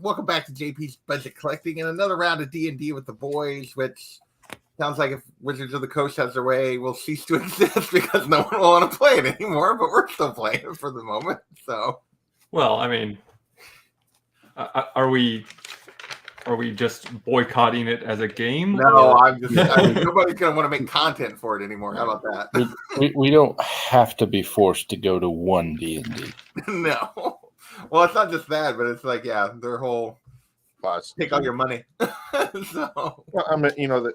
welcome back to JP's Budget Collecting and another round of D&D with the boys, which sounds like if Wizards of the Coast has their way, will cease to exist because no one will want to play it anymore, but we're still playing it for the moment. So, well, I mean, are we just boycotting it as a game? No, nobody's going to want to make content for it anymore. How about that? We don't have to be forced to go to one D&D. No. Well, it's not just that, but it's like, yeah, their whole take all your money. So, well, I mean,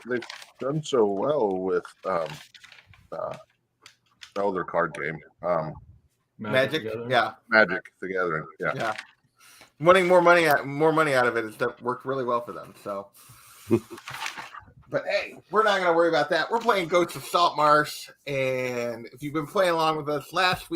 they've done so well with their card game, Magic, yeah, Magic the Gathering, yeah. Wanting more money out of it has worked really well for them. So, but hey, we're not going to worry about that. We're playing Ghosts of Saltmarsh, and if you've been playing along with us last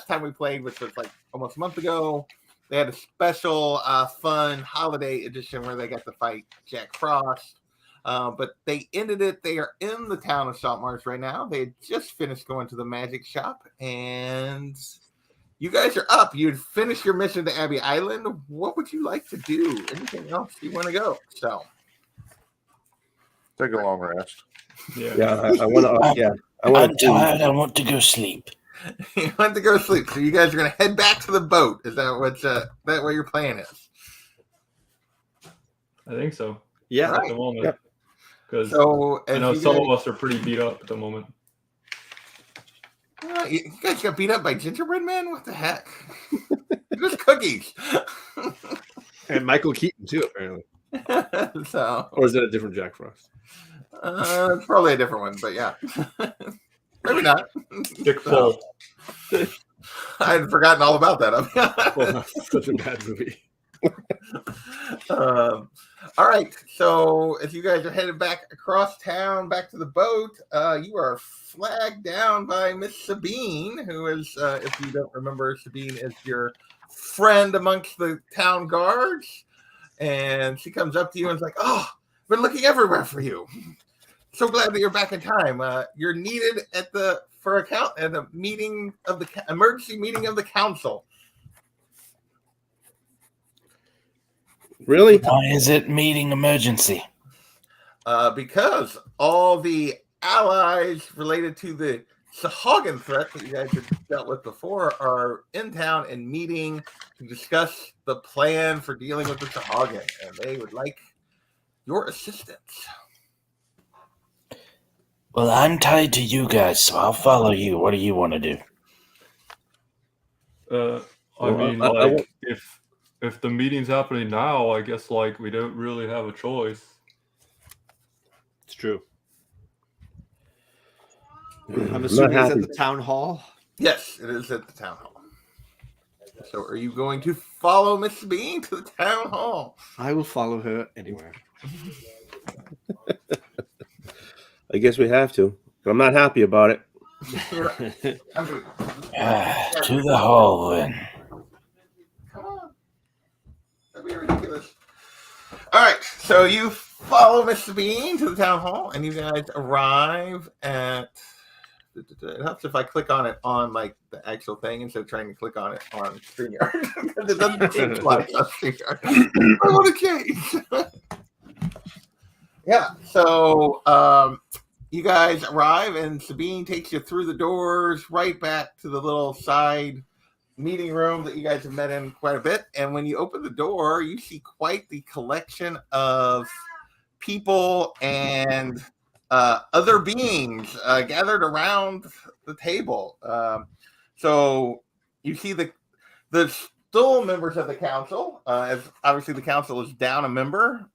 time we played, which was like almost a month ago, they had a special fun holiday edition where they got to fight Jack Frost. But they ended it. They are in the town of Saltmarsh right now. They had just finished going to the magic shop, and you guys are up. You'd finished your mission to Abbey Island. What would you like to do? Anything else you want to go? So, take a long rest. Yeah, I want to. I'm tired. I want to go sleep. You want to go sleep, so you guys are going to head back to the boat. Is that what your plan is? I think so. Yeah, at the moment. Because I know some of us are pretty beat up at the moment. You guys got beat up by gingerbread man? What the heck? Just cookies. And Michael Keaton too, apparently. Or is it a different Jack Frost? It's probably a different one, but yeah. Maybe not. Dick Full. I had forgotten all about that. Well, such a bad movie. All right. So if you guys are headed back across town, back to the boat, you are flagged down by Miss Sabine, who is, if you don't remember, Sabine is your friend amongst the town guards. And she comes up to you and is like, "Oh, I've been looking everywhere for you. So glad that you're back in time. You're needed at the meeting of the emergency meeting of the council." Really? Why is it meeting emergency? Because all the allies related to the Sahagin threat that you guys have dealt with before are in town and meeting to discuss the plan for dealing with the Sahagin, and they would like your assistance. Well, I'm tied to you guys, so I'll follow you. What do you want to do? I mean, if the meeting's happening now, I guess we don't really have a choice. It's true. I'm assuming it's at the town hall. Yes, it is at the town hall. So, are you going to follow Miss Bean to the town hall? I will follow her anywhere. I guess we have to, but I'm not happy about it. To the hall, then. Come on. That'd be ridiculous. All right, so you follow Miss Bean to the town hall, and you guys arrive at... It helps if I click on it on the actual thing instead of trying to click on it on StreamYard. Because it doesn't take much on StreamYard. I want a case. Yeah, so you guys arrive, and Sabine takes you through the doors right back to the little side meeting room that you guys have met in quite a bit. And when you open the door, you see quite the collection of people and other beings gathered around the table. So you see the still members of the council, as obviously the council is down a member.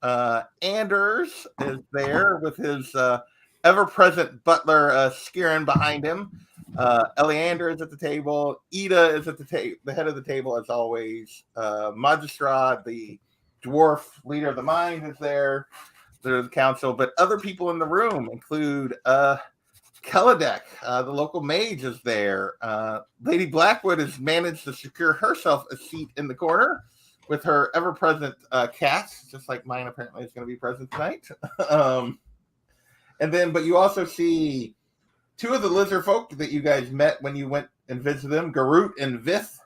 Anders is there with his ever-present butler, Skirin, behind him. Eleander is at the table. Ida is at the head of the table, as always. Magistrad, the dwarf leader of the mind, is there. The council, but other people in the room include Keladek, the local mage, is there. Lady Blackwood has managed to secure herself a seat in the corner with her ever-present cat, just like mine apparently is going to be present tonight. But you also see two of the lizard folk that you guys met when you went and visited them, Garut and Vith,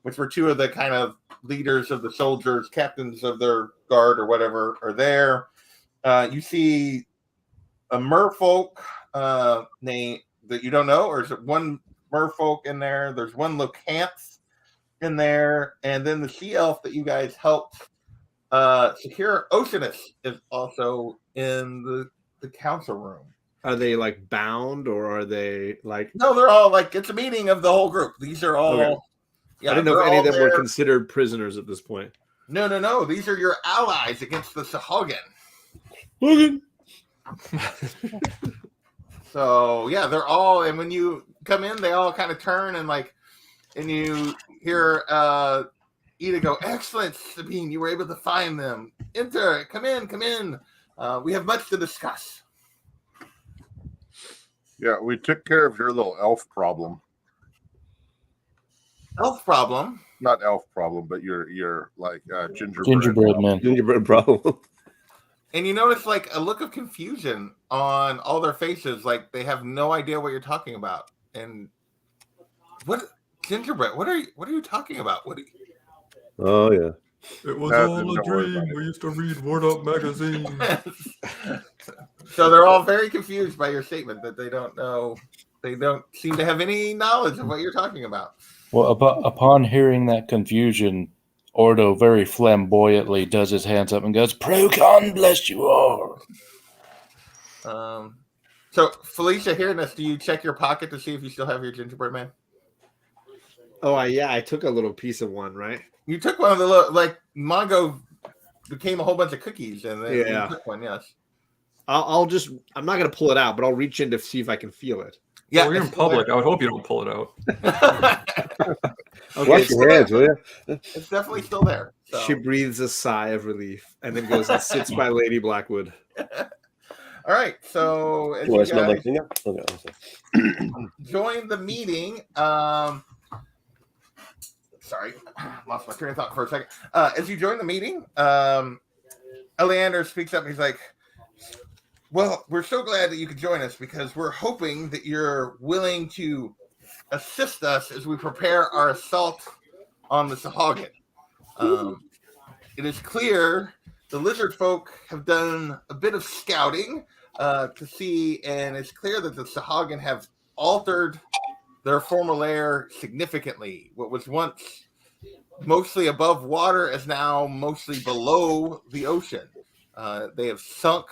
which were two of the kind of leaders of the soldiers, captains of their guard or whatever, are there. You see a merfolk name that you don't know, or is it one merfolk in there? There's one Locanthe in there, and then the sea elf that you guys helped secure, Oceanus, is also in the council room. Are they like bound, or are they like? No, they're all like, it's a meeting of the whole group. These are all. Okay. Yeah, I didn't know if any of them there. were considered prisoners at this point. No. These are your allies against the Sahagin. Logan. So yeah, they're all, and when you come in, they all kind of turn and you hear Ida go, "Excellent, Sabine, you were able to find them. Enter, come in. We have much to discuss." Yeah, we took care of your little elf problem. Elf problem? Not elf problem, but your like Gingerbread man. Gingerbread problem. And you notice like a look of confusion on all their faces, like they have no idea what you're talking about. And what gingerbread? What are you talking about, Woody? Oh yeah. It was Don't all a worry about dream. it. We used to read Word Up magazine. So they're all very confused by your statement that they don't know. They don't seem to have any knowledge of what you're talking about. Well, upon hearing that confusion, Ordo very flamboyantly does his hands up and goes, "Procon, bless you all." So Felicia, hearing this, do you check your pocket to see if you still have your gingerbread man? Oh, I took a little piece of one, right? You took one of the little, like Mongo became a whole bunch of cookies, and then Yeah. you took one. Yes. I'm not gonna pull it out, but I'll reach in to see if I can feel it. Yeah, Well, you're in it's still public. I would hope you don't pull it out. there. Okay, Wash your hands, will you? It's definitely still there. So. She breathes a sigh of relief and then goes and sits by Lady Blackwood. All right, so as Do you I smell my guys finger? Okay, awesome. join the meeting, sorry, lost my train of thought for a second. As you join the meeting, Eleander speaks up and he's like, "Well, we're so glad that you could join us because we're hoping that you're willing to assist us as we prepare our assault on the Sahagin. It is clear the lizard folk have done a bit of scouting to see, and it's clear that the Sahagin have altered their former lair significantly. What was once mostly above water is now mostly below the ocean. They have sunk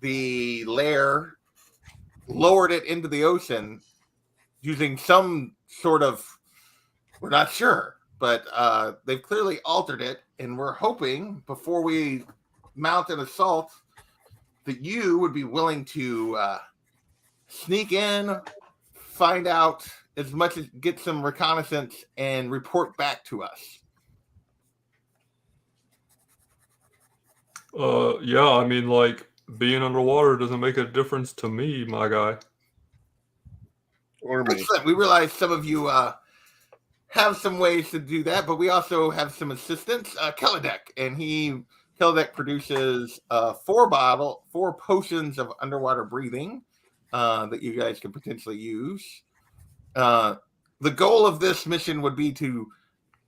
the lair, lowered it into the ocean using some sort of, we're not sure, but they've clearly altered it, and we're hoping before we mount an assault that you would be willing to sneak in, find out as much as, get some reconnaissance, and report back to us." Yeah, I mean, like, being underwater doesn't make a difference to me, my guy. Or me. Excellent. We realize some of you have some ways to do that, but we also have some assistants. Kelladek, and Kelladek produces 4 potions of underwater breathing that you guys could potentially use. The goal of this mission would be to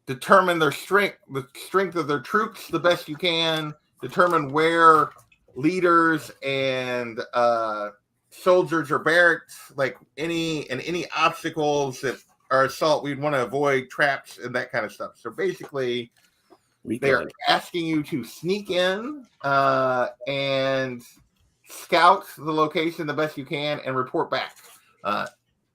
determine their strength, the strength of their troops the best you can, determine where leaders and soldiers are barracked, like any obstacles that are assault we'd want to avoid, traps and that kind of stuff. So basically, they're asking you to sneak in and scout the location the best you can and report back.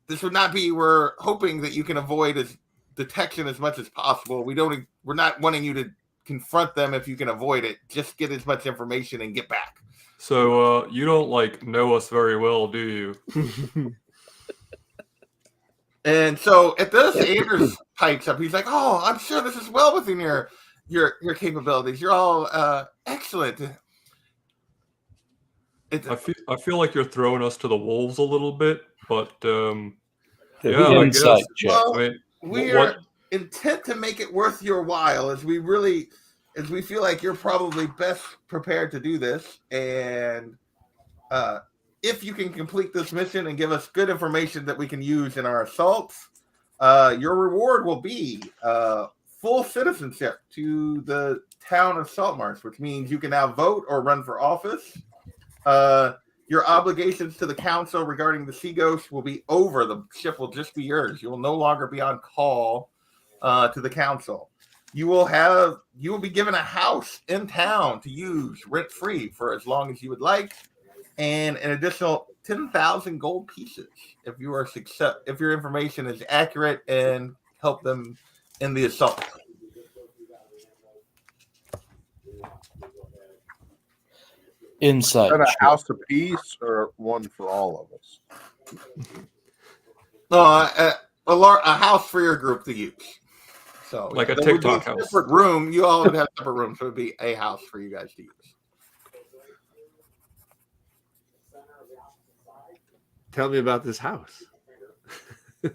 This would not be, we're hoping that you can avoid detection as much as possible. We're not wanting you to confront them if you can avoid it. Just get as much information and get back. So you don't like know us very well, do you? And so at this, Anders pipes up. He's like, "Oh, I'm sure this is well within your capabilities. You're all excellent." I feel like you're throwing us to the wolves a little bit, but yeah, I Insight guess. check. Well, I mean, we what? are intent to make it worth your while, as we feel like you're probably best prepared to do this. And if you can complete this mission and give us good information that we can use in our assaults, your reward will be full citizenship to the town of Saltmarsh, which means you can now vote or run for office. Your obligations to the council regarding the Sea Ghost will be over. The ship will just be yours. You will no longer be on call to the council. You will be given a house in town to use rent free for as long as you would like, and an additional 10,000 gold pieces if your information is accurate and help them in the assault. Insight. And a check. house apiece or one for all of us? A house for your group to use. So Like a there would be TikTok house. Separate room. You all would have separate rooms, so it would be a house for you guys to use. Tell me about this house. I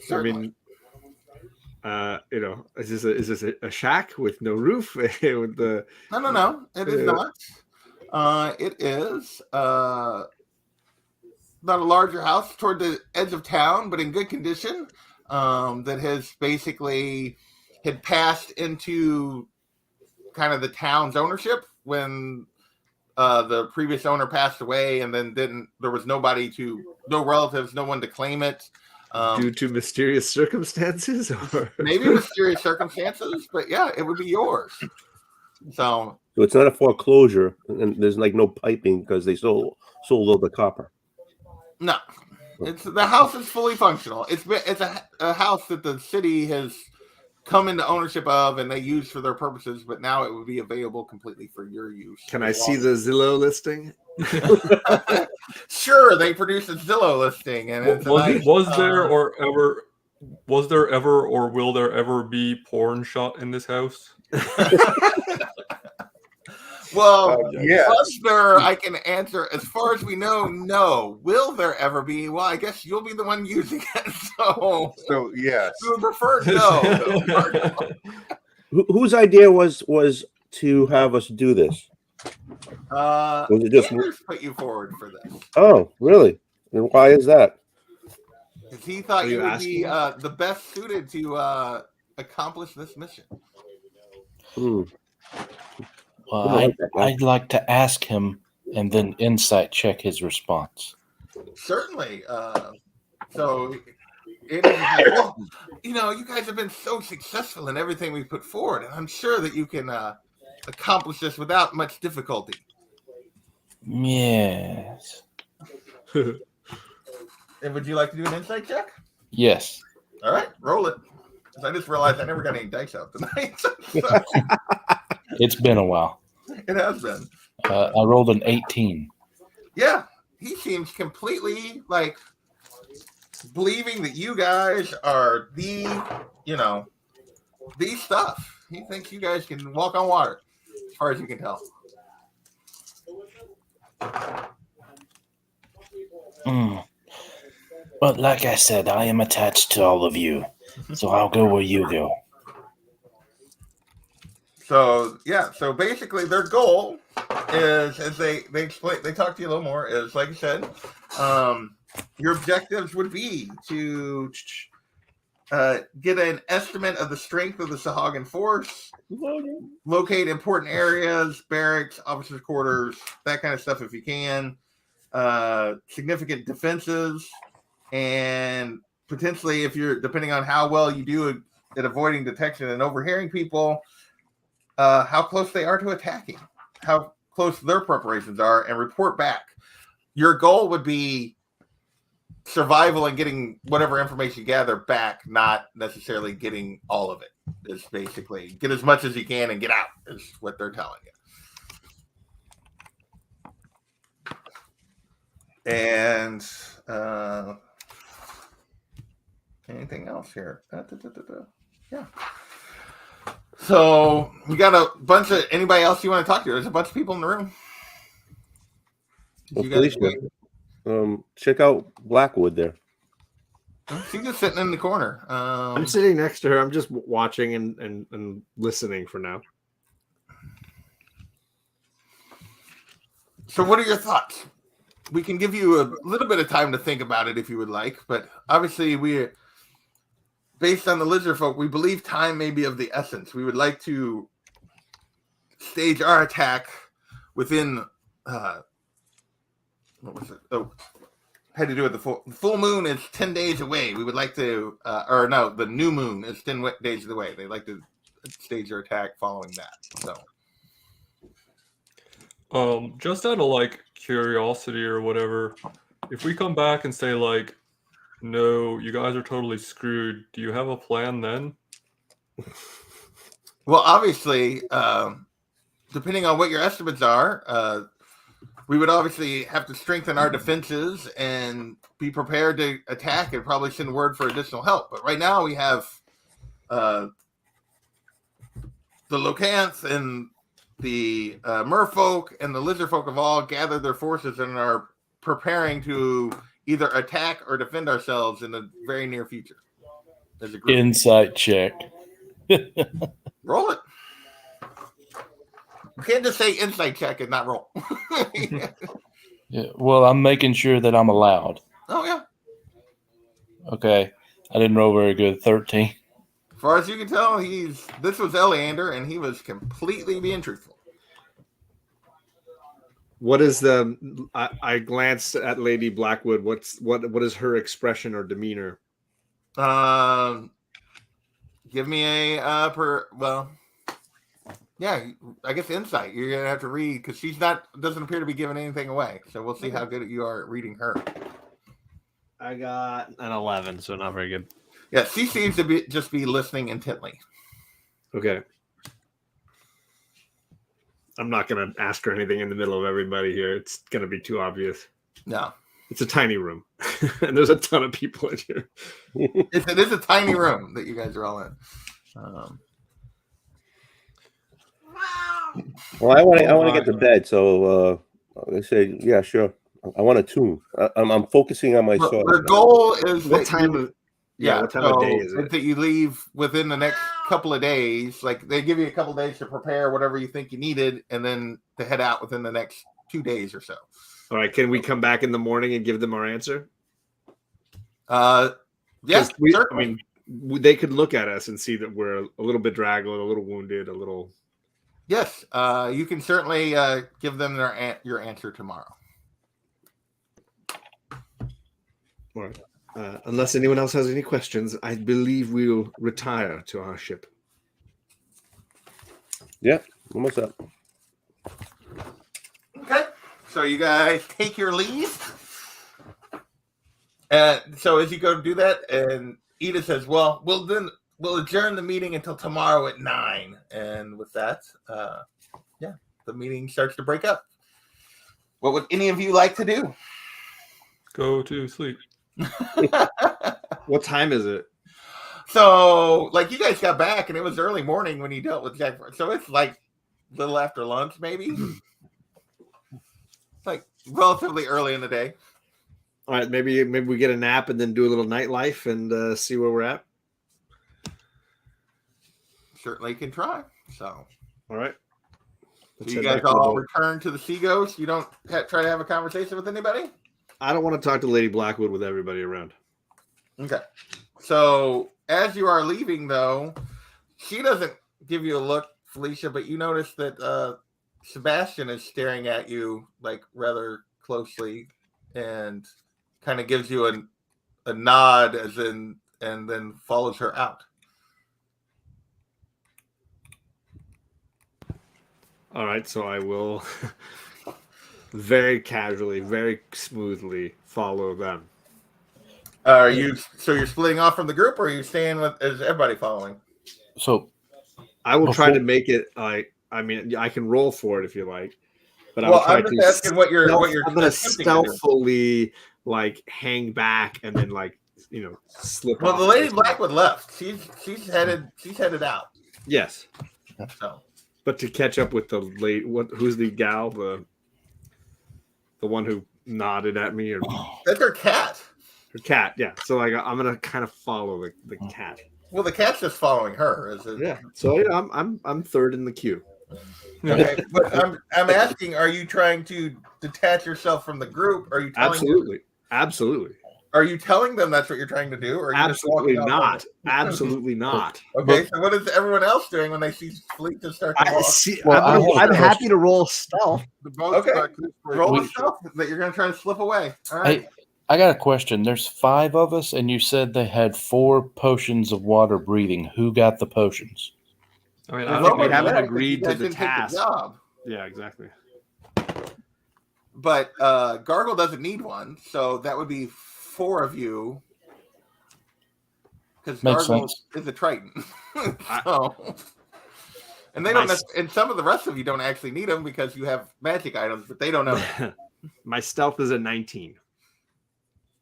Certainly. mean, is this a shack with no roof? with the No. It is not. It is not a larger house toward the edge of town, but in good condition. That has basically had passed into kind of the town's ownership when the previous owner passed away, and then there was no relatives, no one to claim it. Due to mysterious circumstances, or Maybe mysterious circumstances, but yeah, it would be yours. So it's not a foreclosure, and there's like no piping because they sold all the copper. no, the house is fully functional. It's a house that the city has come into ownership of and they use for their purposes, but now it would be available completely for your use. can I see the Zillow listing? Sure, they produced a Zillow listing, and it's was there ever or will there ever be porn shot in this house? Well, yes. was there? I can answer. As far as we know, no. Will there ever be? Well, I guess you'll be the one using it. So Yes. we would prefer no. Whose idea was to have us do this? Was it just? Anders put you forward for this. Oh, really? And why is that? Because he thought Are you you would be asking? the best suited to accomplish this mission. Well, I'd like to ask him and then insight check his response. Certainly. So it is, you guys have been so successful in everything we put forward, and I'm sure that you can accomplish this without much difficulty. Yes. And would you like to do an insight check? Yes. All right, roll it. Because I just realized I never got any dice out tonight. So, It's been a while. it has been. I rolled an 18. Yeah, he seems completely believing that you guys are the stuff. He thinks you guys can walk on water, as far as you can tell. But like I said, I am attached to all of you. So I'll go where you go. So basically their goal is, as they talk to you a little more, is like I said, your objectives would be to get an estimate of the strength of the Sahagan force, locate important areas, barracks, officers' quarters, that kind of stuff if you can, significant defenses, and potentially, if you're depending on how well you do at avoiding detection and overhearing people, how close they are to attacking, how close their preparations are, and report back. Your goal would be survival and getting whatever information you gather back, not necessarily getting all of it. It's basically get as much as you can and get out, is what they're telling you. And anything else here? Yeah. So we got a bunch of anybody else you want to talk to? There's a bunch of people in the room. Well, Felicia, check out Blackwood there. She's just sitting in the corner. I'm sitting next to her. I'm just watching and listening for now. So what are your thoughts? We can give you a little bit of time to think about it if you would like, but obviously based on the lizard folk, we believe time may be of the essence. We would like to stage our attack within what was it? Oh, had to do with the full moon is 10 days away. We would like to, or no, the new moon is 10 days away. They'd like to stage their attack following that. So, just out of like curiosity or whatever, if we come back and say like, no, you guys are totally screwed, do you have a plan then? Well, obviously, depending on what your estimates are, we would obviously have to strengthen our defenses and be prepared to attack and probably send word for additional help. But right now we have the Locants and the merfolk and the lizard folk have all gathered their forces and are preparing to either attack or defend ourselves in the very near future. As a group. Insight check. Roll it. You can't just say insight check and not roll. Yeah, well, I'm making sure that I'm allowed. Oh, yeah. Okay. I didn't roll very good. 13. As far as you can tell, this was Eleander, and he was completely being truthful. What is I glanced at Lady Blackwood. What is her expression or demeanor? Give me a yeah, I guess insight. You're gonna have to read because doesn't appear to be giving anything away. So we'll see how good you are at reading her. I got an 11, so not very good. Yeah, she seems to just be listening intently. Okay. I'm not gonna ask her anything in the middle of everybody here. It's gonna be too obvious. No. It's a tiny room, and there's a ton of people in here. It is a tiny room that you guys are all in. Well, I want to get to bed, so I say, yeah, sure. I want to tune. I'm focusing on my sword. The goal is what time of day is it? That you leave within the next couple of days. Like they give you a couple of days to prepare whatever you think you needed, and then to head out within the next 2 days or so. All right, can we come back in the morning and give them our answer? Yes, I mean, they could look at us and see that we're a little bit draggled, a little wounded, a little. Yes, you can certainly give them your answer tomorrow. All right. Unless anyone else has any questions, I believe we'll retire to our ship. Yeah, almost up. Okay, so you guys take your leave. So as you go to do that, and Edith says, well, we'll adjourn the meeting until tomorrow at 9. And with that, the meeting starts to break up. What would any of you like to do? Go to sleep. What time is it? So, like, you guys got back, and it was early morning when you dealt with Jack. So it's like a little after lunch, maybe. Like relatively early in the day. All right, maybe we get a nap and then do a little nightlife and see where we're at. Certainly can try. So, all right. So you guys all return to the Sea Ghost. You don't try to have a conversation with anybody? I don't want to talk to Lady Blackwood with everybody around. Okay. So as you are leaving, though, she doesn't give you a look, Felicia, but you notice that Sebastian is staring at you like rather closely and kind of gives you a nod as in, and then follows her out. All right, so I will very casually, very smoothly follow them. You're splitting off from the group, or are you staying with? Is everybody following? So I will try to make it like. I mean, I can roll for it if you like, but I'm just asking what you're. I'm going to stealthily like hang back and then like slip. Well, the Lady Blackwood left. She's headed out. Yes. So. But to catch up with the late, who's the gal, the one who nodded at me, or that's her cat. Her cat, yeah. So like, I'm gonna kind of follow the cat. Well, the cat's just following her, is it? Yeah. So yeah, I'm third in the queue. Okay, but I'm asking, are you trying to detach yourself from the group? Or are you telling absolutely? Are you telling them that's what you're trying to do, or are you just Absolutely walking off on not. Absolutely not. it? Okay, so what is everyone else doing when they see Fleet just start to I walk? see. Well, I have a I'm happy question. to roll stealth. The boat's Okay. back this way. Roll We- a stealth that you're going to try to slip away. All right. Hey, I got a question. There's 5 of us, and you said they had 4 potions of water breathing. Who got the potions? I mean, I I think we don't haven't know. agreed You guys to the didn't take task. job. Yeah, exactly. But Gargle doesn't need one, so that would be 4 of you. Because Makes Gargle sense. is a Triton. So, and they don't. Nice. And some of the rest of you don't actually need them because you have magic items, but they don't know. My stealth is a 19.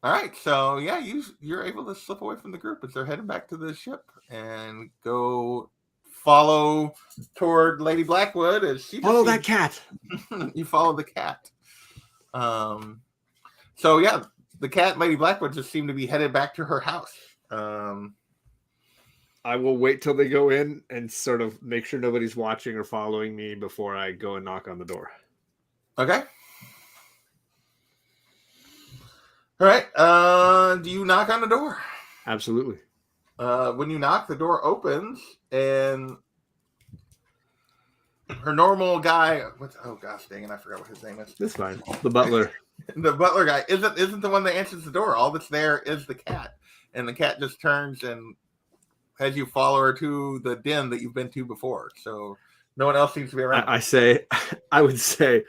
All right, so yeah, you're able to slip away from the group as they're heading back to the ship and go follow toward Lady Blackwood as she Follow that cat. you follow the cat. So yeah, the cat and Lady Blackwood just seem to be headed back to her house. I will wait till they go in and sort of make sure nobody's watching or following me before I go and knock on the door. Okay. All right. Do you knock on the door? Absolutely. When you knock, the door opens and her normal guy. Oh gosh, dang it! I forgot what his name is. That's fine. The butler. The butler guy isn't the one that answers the door. All that's there is the cat, and the cat just turns and has you follow her to the den that you've been to before. So no one else seems to be around. I would say,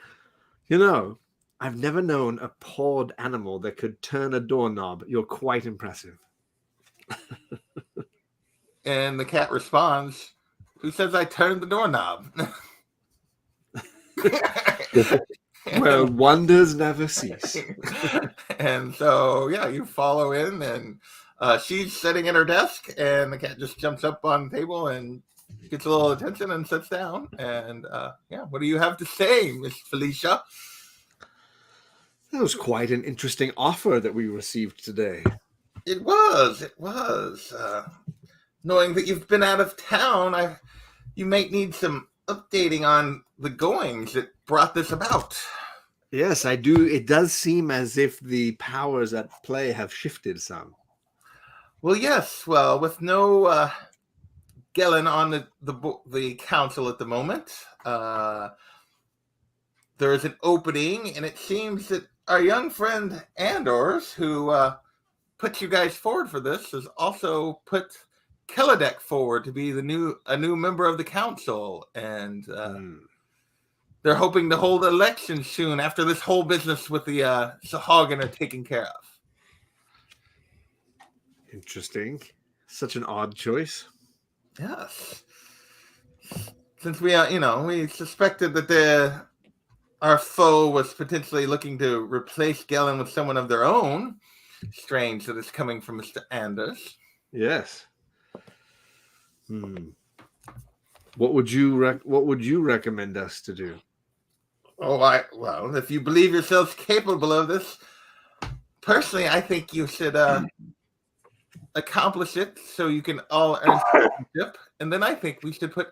I've never known a pawed animal that could turn a doorknob. You're quite impressive. And the cat responds, "Who says I turned the doorknob?" Well, wonders never cease. And so, yeah, you follow in, and she's sitting at her desk, and the cat just jumps up on the table and gets a little attention and sits down. And yeah, what do you have to say, Miss Felicia? That was quite an interesting offer that we received today. It was. Knowing that you've been out of town, you might need some updating on the goings that brought this about. Yes, I do. It does seem as if the powers at play have shifted some. Well, yes. Well, with no Gellin on the council at the moment, there is an opening, and it seems that our young friend Andors, who put you guys forward for this, has also put Kelladek forward to be a new member of the council, and they're hoping to hold elections soon after this whole business with the Sahagin are taken care of. Interesting. Such an odd choice. Yes. Since we suspected that our foe was potentially looking to replace Gellin with someone of their own. Strange that it's coming from Mr. Anders. Yes. What would you recommend us to do? Well, if you believe yourselves capable of this, personally, I think you should accomplish it so you can all earn citizenship, and then I think we should put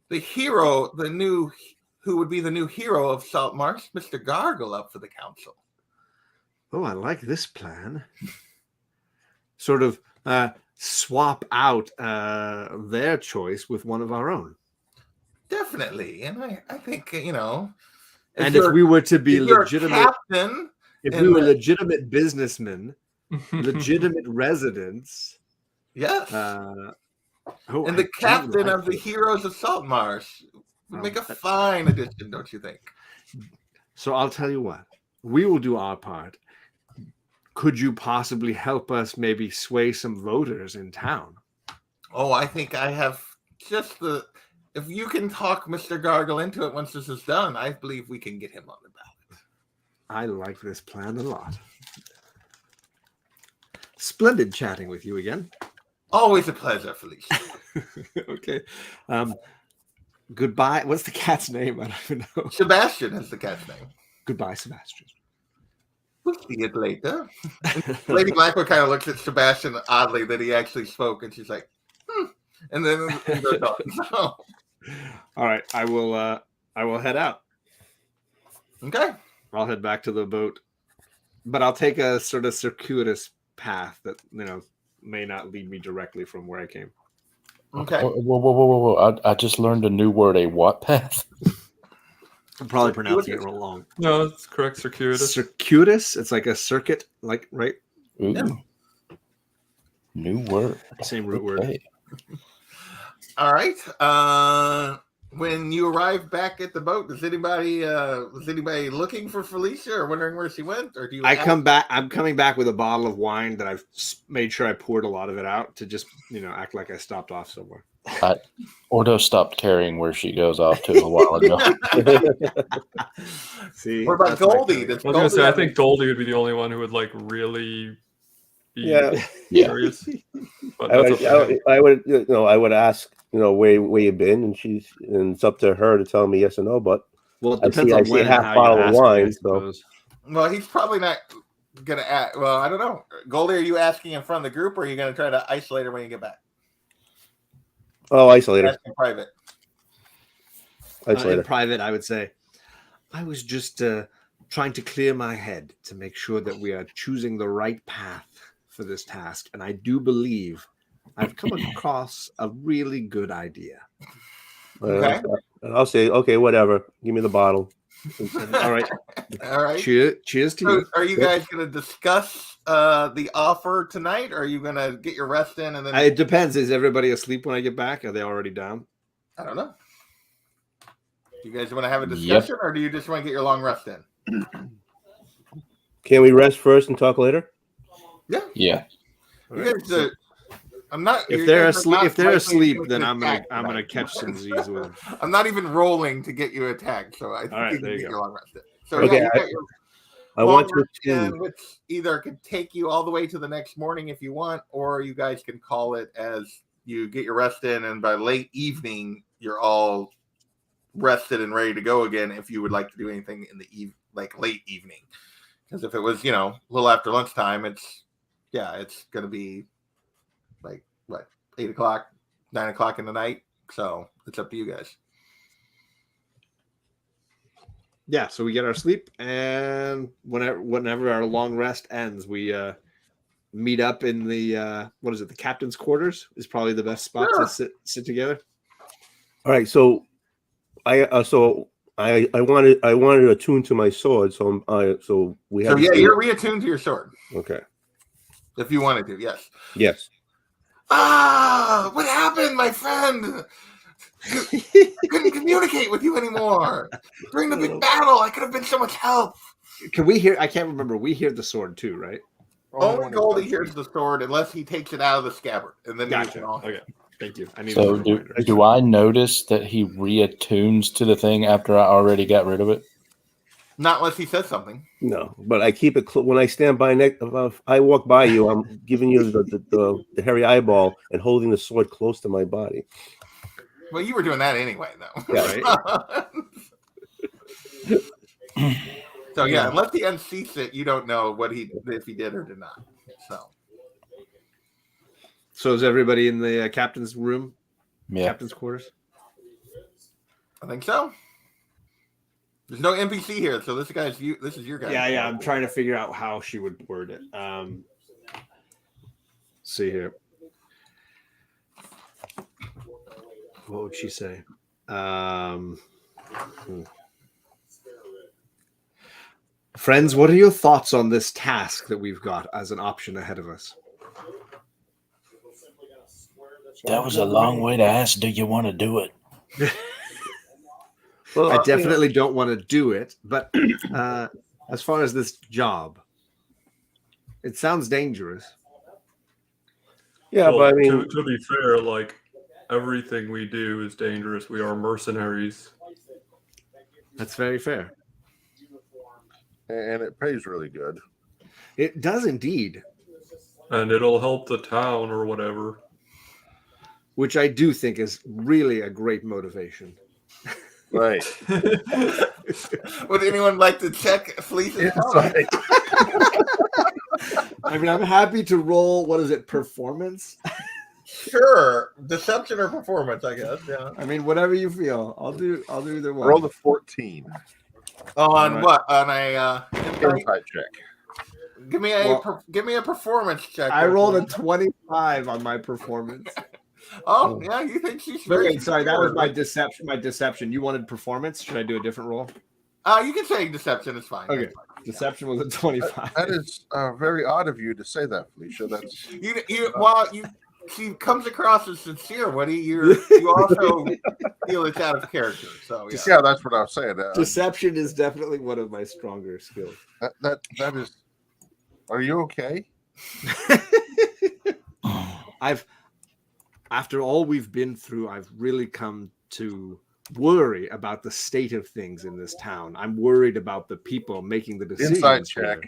the hero, who would be the new hero of Saltmarsh, Mr. Gargle, up for the council. Oh, I like this plan. Sort of swap out their choice with one of our own. Definitely, and I think And if we were to be legitimate, captain, if we were legitimate businessmen, legitimate residents, yes, and the captain of the heroes of Saltmarsh would make a fine addition, don't you think? So I'll tell you what, we will do our part. Could you possibly help us maybe sway some voters in town? Oh, I think I have just if you can talk Mr. Gargle into it once this is done, I believe we can get him on the ballot. I like this plan a lot. Splendid chatting with you again. Always a pleasure, Felicia. Okay. Goodbye. What's the cat's name? I don't even know. Sebastian is the cat's name. Goodbye, Sebastian. We'll see it later. Lady Blackwood kind of looks at Sebastian oddly that he actually spoke, and she's like, and then they're done. So, all right, I will head out. Okay. I'll head back to the boat, but I'll take a sort of circuitous path that may not lead me directly from where I came. Okay. Whoa. I just learned a new word. A what path? I'm probably pronouncing it wrong. No, it's correct. Circuitous. Circuitous. It's like a circuit, like right. Ooh. Yeah. New word. Same root word. Okay. All right. When you arrive back at the boat, was anybody looking for Felicia or wondering where she went, or do you? I'm coming back with a bottle of wine that I've made sure I poured a lot of it out to just act like I stopped off somewhere. Ordo stopped caring where she goes off to a while ago. See, what about Goldie? I was gonna say, I think Goldie would be the only one who would like really be curious. But I would ask, where you've been, and it's up to her to tell me yes or no. But well, it depends on when half bottle of wine. So, well, he's probably not gonna ask. Well, I don't know. Goldie, are you asking in front of the group, or are you gonna try to isolate her when you get back? Oh, isolate her. Ask in private. Isolate her. In private, I would say, I was just trying to clear my head to make sure that we are choosing the right path for this task, and I do believe I've come across a really good idea. Okay. I'll say, okay, whatever. Give me the bottle. All right. All right. Cheers to you. Are you guys going to discuss the offer tonight, or are you going to get your rest in and then? It depends. Is everybody asleep when I get back? Are they already down? I don't know. Do you guys want to have a discussion, or do you just want to get your long rest in? Can we rest first and talk later? Yeah. You guys, I'm not. If they're asleep, then I'm gonna catch some Z's with them. I'm not even rolling to get you attacked, so I think right, you can there you get go. your long rest in. So Okay, you got your I want long to. rest in, which either could take you all the way to the next morning if you want, or you guys can call it as you get your rest in, and by late evening you're all rested and ready to go again. If you would like to do anything in the late evening, because if it was a little after lunchtime, it's going to be like what 8 o'clock, 9 o'clock in the night. So it's up to you guys. Yeah, so we get our sleep, and whenever our long rest ends, we meet up in the the captain's quarters is probably the best spot to sit together. All right, so I wanted to attune to my sword, so we have. So you're reattuned to your sword. Okay. If you wanted to, yes. Yes. What happened, my friend? I couldn't communicate with you anymore. During the big battle, I could have been so much help. Can we hear? I can't remember. We hear the sword too, right? Only Goldie hears the sword unless he takes it out of the scabbard, and then Gotcha. you can all. Okay, thank you. I need. So do I notice that he reattunes to the thing after I already got rid of it? Not unless he says something. No, but I keep it when I stand by. I walk by you. I'm giving you the hairy eyeball and holding the sword close to my body. Well, you were doing that anyway, though. Yeah, right? So unless he unseats it, you don't know if he did or did not. So is everybody in the captain's room? Yeah. Captain's quarters. I think so. There's no NPC here, so this is your guy. Yeah. I'm trying to figure out how she would word it. See here. What would she say? Friends, what are your thoughts on this task that we've got as an option ahead of us? That was a long way to ask, do you want to do it? Well, I definitely don't want to do it, but as far as this job, it sounds dangerous. Yeah, Well, but I mean, to be fair, like everything we do is dangerous. We are mercenaries. That's very fair. And it pays really good. It does indeed. And it'll help the town or whatever. Which I do think is really a great motivation. Right. Would anyone like to check Felicia's Insight. I mean, I'm happy to roll, what is it, performance? Sure. Deception or performance, I guess. Yeah. I mean, whatever you feel. I'll do either one. Roll the 14. On Right. what? On a Insight check. Give me a performance check. I rolled a 25 on my performance. Oh yeah, you think she's Wait, sorry, that was my deception. My deception. You wanted performance? Should I do a different roll? You can say deception is fine. Okay, deception was a 25. That is very odd of you to say that, Felicia. That's she comes across as sincere, Woody. You also feel it's out of character. So yeah, that's what I was saying. Deception is definitely one of my stronger skills. That is. Are you okay? After all we've been through, I've really come to worry about the state of things in this town. I'm worried about the people making the decisions. Inside check.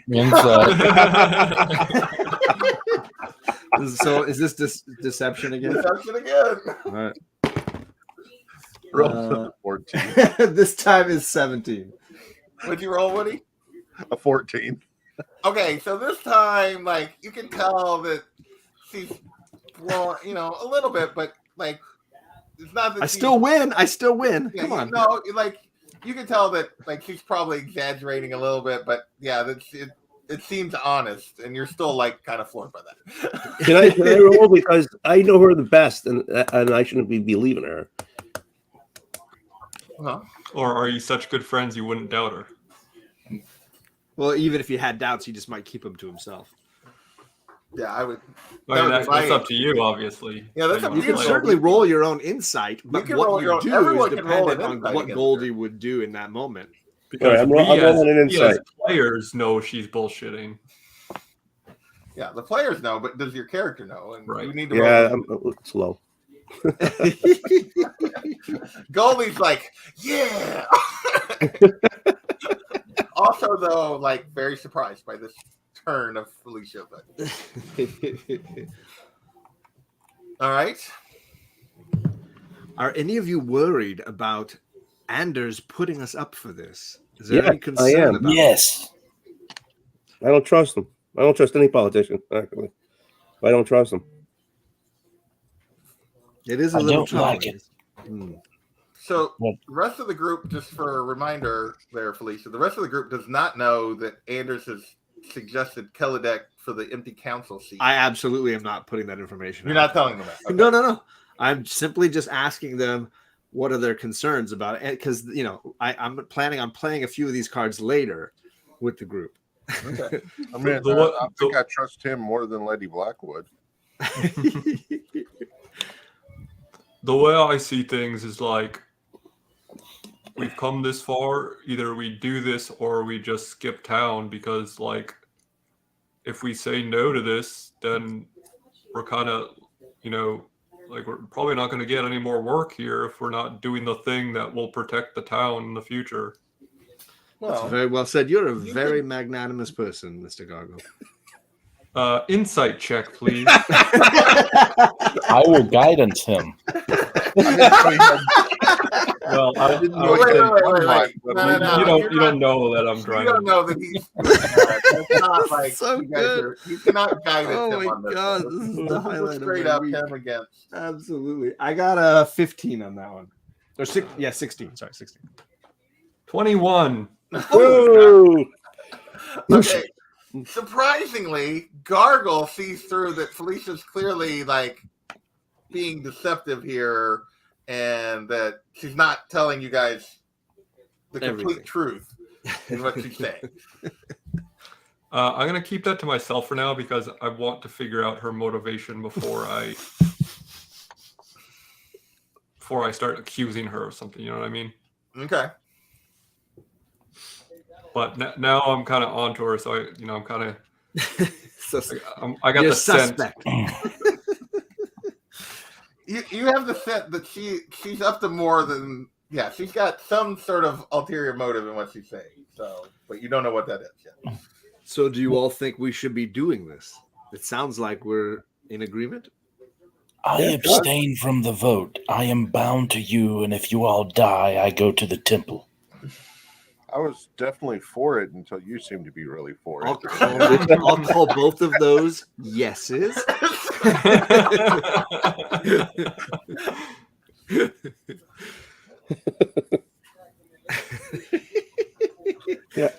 So is this deception again? Deception again. All right. Roll 14. This time is 17. What'd you roll, Woody? A 14. Okay, so this time, like, you can tell that she's, well, a little bit, but like, it's not that I still win. Yeah, Come on. No, like, you can tell that, like, she's probably exaggerating a little bit, but yeah, it seems honest, and you're still like kind of floored by that. Can I roll, because I know her the best, and I shouldn't be believing her. Huh? Or are you such good friends you wouldn't doubt her? Well, even if he had doubts, he just might keep them to himself. Yeah, I would. I mean, that's up to you, obviously. Yeah, that's up to You can certainly roll your own insight, but what you do is dependent on what Goldie would do in that moment. Because I'm we rolling an as insight. players know she's bullshitting. Yeah, the players know, but does your character know? And Right. you need to Yeah, it's low. Goldie's like, yeah. Also, though, like, very surprised by this turn of Felicia. But all right. Are any of you worried about Anders putting us up for this? Is there any I concern am. about Yes. I don't trust him. I don't trust any politician, actually. I don't trust him. it? Is a I little don't like troubling. it. So What? the rest of the group, just for a reminder there, Felicia, the rest of the group does not know that Anders has suggested Kelladek for the empty council seat. I absolutely am not putting that information You're out. not telling them that. Okay. No. I'm simply just asking them what are their concerns about it, because I'm planning on playing a few of these cards later with the group. Okay. I mean, I think I trust him more than Lady Blackwood. The way I see things is like, we've come this far, either we do this or we just skip town, because like, if we say no to this, then we're kind of, like, we're probably not going to get any more work here if we're not doing the thing that will protect the town in the future. That's Well, very well said. You're a very magnanimous person, Mr. Gargle. Insight check, please. I will guidance him. Well, I didn't know. wait. You don't know that I'm You driving. don't know that he's. It's not like So you guys good. are. You cannot guide Oh him my on this. God, one. this is the This highlight is of straight my up week. him against. Absolutely. I got a 15 on that one. Or 16. Sorry, 16. 21. Whoa! Okay. Surprisingly, Gargle sees through that Felicia's clearly like being deceptive here, and that she's not telling you guys the complete Everything. truth in what she's saying. I'm gonna keep that to myself for now because I want to figure out her motivation before I start accusing her of something. You know what I mean? Okay. But now I'm kind of onto her, so I'm kind of I got You're the suspect. sense. You have the sense that she's up to more than she's got some sort of ulterior motive in what she's saying. So, but you don't know what that is yet. So do you all think we should be doing this? It sounds like we're in agreement. I abstain from the vote. I am bound to you, and if you all die, I go to the temple. I was definitely for it until you seemed to be really for I'll it. call both of those yeses. Yeah.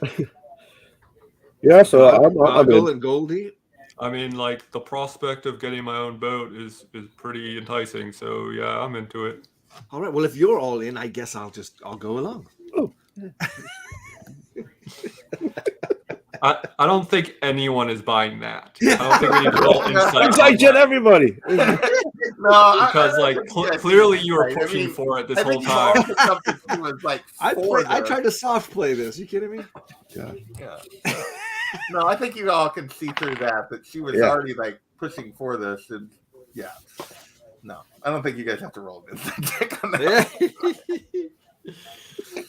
Yeah, so I'm Gargle in. and Goldie. I mean, like the prospect of getting my own boat is pretty enticing. So yeah, I'm into it. All right. Well, if you're all in, I guess I'll go along. Oh. I don't think anyone is buying that. I don't think we need to roll insight. I get everybody. No, Because like clearly you were right. I pushing mean, for it this I whole think you all time. picked up that she was like I for tried to soft play this. You kidding me? Yeah. No, I think you all can see through that she was Yeah. already like pushing for this, and yeah. No, I don't think you guys have to roll this. Check on that.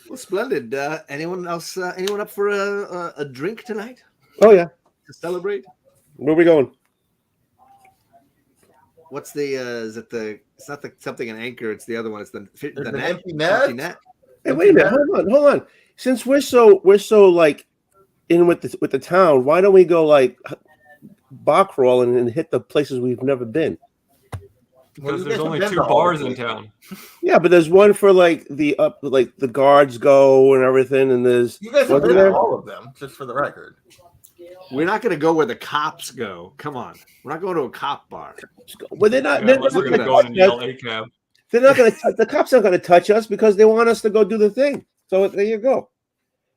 Well, splendid. Anyone else? Anyone up for a drink tonight Oh yeah. to celebrate? Where are we going? What's the? Is it the? It's not the something an anchor. It's the other one. It's the an net. empty net? Empty net. Hey, wait a minute. Hold on. Since we're so like in with the town, why don't we go like bar crawling and hit the places we've never been? Because there's only 2 bars in town. Yeah, but there's one for like the guards go and everything, and there's You guys have wasn't been there? to all of them, just for the record. We're not going to go where the cops go. Come on, we're not going to a cop bar. Well, they're not. Yeah, They're unless not we're gonna gonna go in touch and yell us. A cab. They're not going to. The cops aren't going to touch us because they want us to go do the thing. So there you go.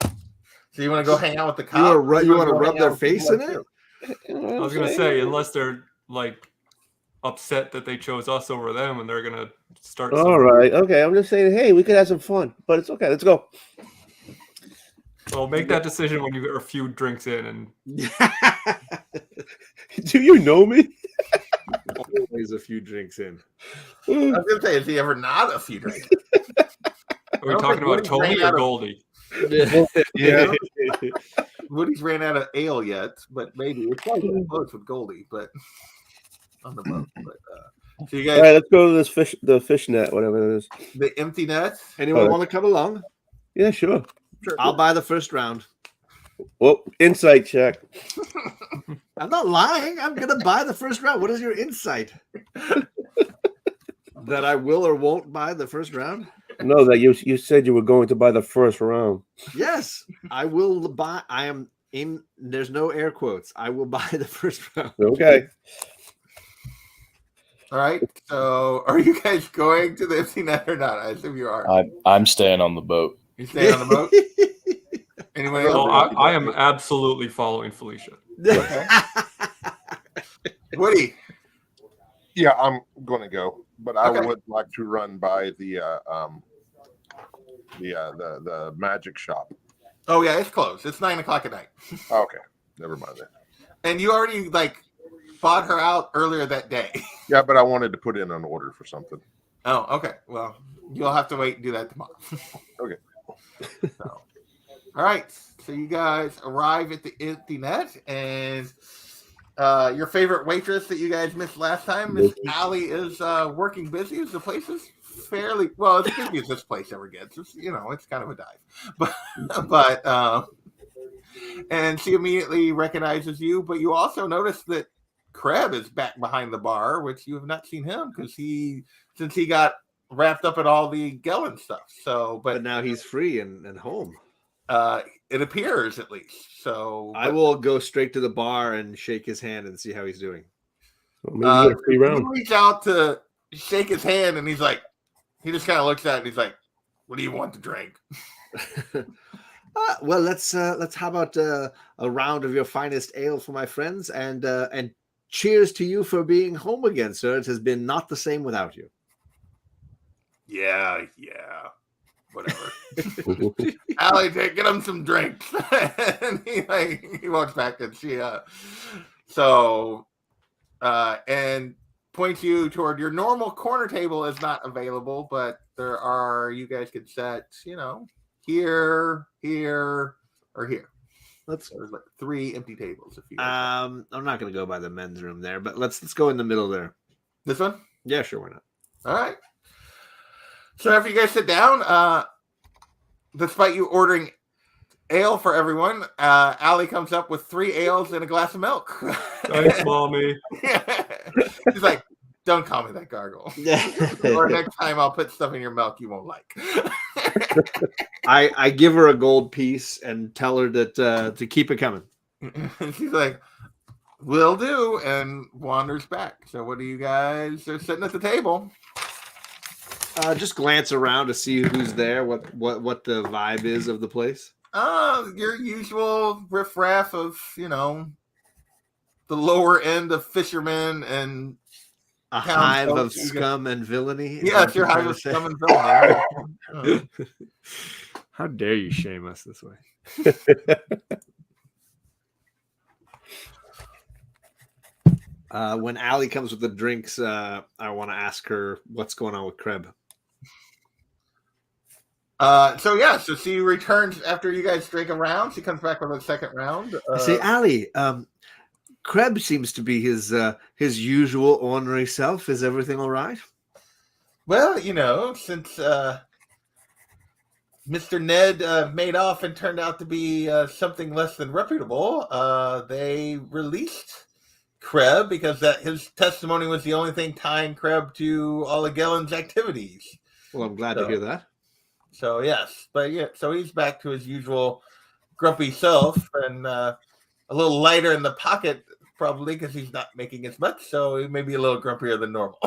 So you want to go hang out with the cops? You want to go rub hang their out with face people in like it? you? I was gonna say, unless they're like upset that they chose us over them, and they're gonna start. All right. Okay. I'm just saying. Hey, we could have some fun, but it's okay. Let's go. Well, make that decision when you're a few drinks in, and Do you know me? Always a few drinks in. I was gonna say, is he ever not a few drinks? are we don't talking think about Woody's Tony ran or out of- Goldie? Yeah. Woody's ran out of ale yet, but maybe it's probably getting close with Goldie, but on the boat. But so you All guys, right. Let's go to the fish net, whatever it is. the empty net. Anyone Oh. want to come along? Yeah, sure. I'll buy the first round. Well, insight check. I'm not lying. I'm going to buy the first round. What is your insight? That I will or won't buy the first round? No, that you said you were going to buy the first round. Yes, I will buy. I am in. There's no air quotes. I will buy the first round. Okay. All right. So, are you guys going to the empty net or not? I assume you are. I'm staying on the boat. You staying on the boat? Anyone else? Well, I am absolutely following Felicia. Okay. Woody. Yeah, I'm going to go, but I Okay. would like to run by the magic shop. Oh yeah, it's closed. It's 9:00 at night, Okay, never mind that. and you already like bought her out earlier that day. Yeah, but I wanted to put in an order for something. Oh, okay. Well, you'll have to wait and do that tomorrow. Okay. So, all right. So you guys arrive at the empty net, and your favorite waitress that you guys missed last time, Miss Allie, is working busy. The place is fairly well. It's busy as this place ever gets. It's, it's kind of a dive, but and she immediately recognizes you. But you also notice that Kreb is back behind the bar, which you have not seen him because since he got wrapped up in all the Gellin stuff. So, But now he's free and home. it appears at least. So I will go straight to the bar and shake his hand and see how he's doing. Well, maybe you get a free round. you reach out to shake his hand, and he just kind of looks at it, and he's like, "What do you want to drink?" Well, let's how about a round of your finest ale for my friends, and cheers to you for being home again, sir. It has been not the same without you. Yeah, whatever. Allie, get him some drinks. And he walks back, and she and points you toward your normal corner table is not available, but you guys could set, here, or here. There's like 3 empty tables if you guys I'm not going to go by the men's room there, but let's go in the middle there. This one? Yeah, sure, why not? All right. So after you guys sit down, despite you ordering ale for everyone, Allie comes up with 3 ales and a glass of milk. Thanks, mommy. She's like, "Don't call me that, gargle. Or next time I'll put stuff in your milk you won't like." I give her a gold piece and tell her that to keep it coming. She's like, "Will do," and wanders back. So, what do you guys are sitting at the table? Just glance around to see who's there, what the vibe is of the place. Your usual riffraff of, the lower end of fishermen and A town hive folk. of scum and villainy. is Yes, what your you're hive trying of to say? scum and villainy. How dare you shame us this way? When Allie comes with the drinks, I want to ask her what's going on with Kreb. So she returns after you guys drink a round. She comes back with a second round. I say, Allie, Kreb seems to be his usual ornery self. Is everything all right? Well, since Mr. Ned made off and turned out to be something less than reputable, they released Kreb because his testimony was the only thing tying Kreb to all of Gellen's activities. Well, I'm glad to hear that. So yes, so he's back to his usual grumpy self and a little lighter in the pocket, probably because he's not making as much. So he may be a little grumpier than normal.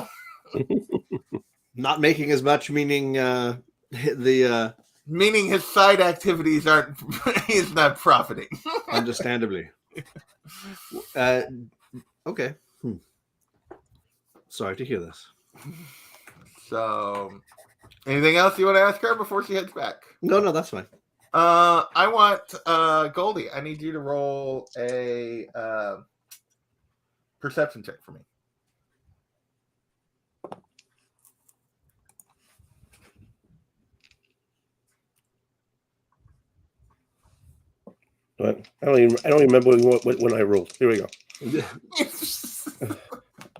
Not making as much, meaning meaning his side activities aren't. He's not profiting. understandably. Okay. Sorry to hear this. So, anything else you want to ask her before she heads back? No, that's fine. I want Goldie. I need you to roll a perception check for me. But I don't remember when I rolled. Here we go.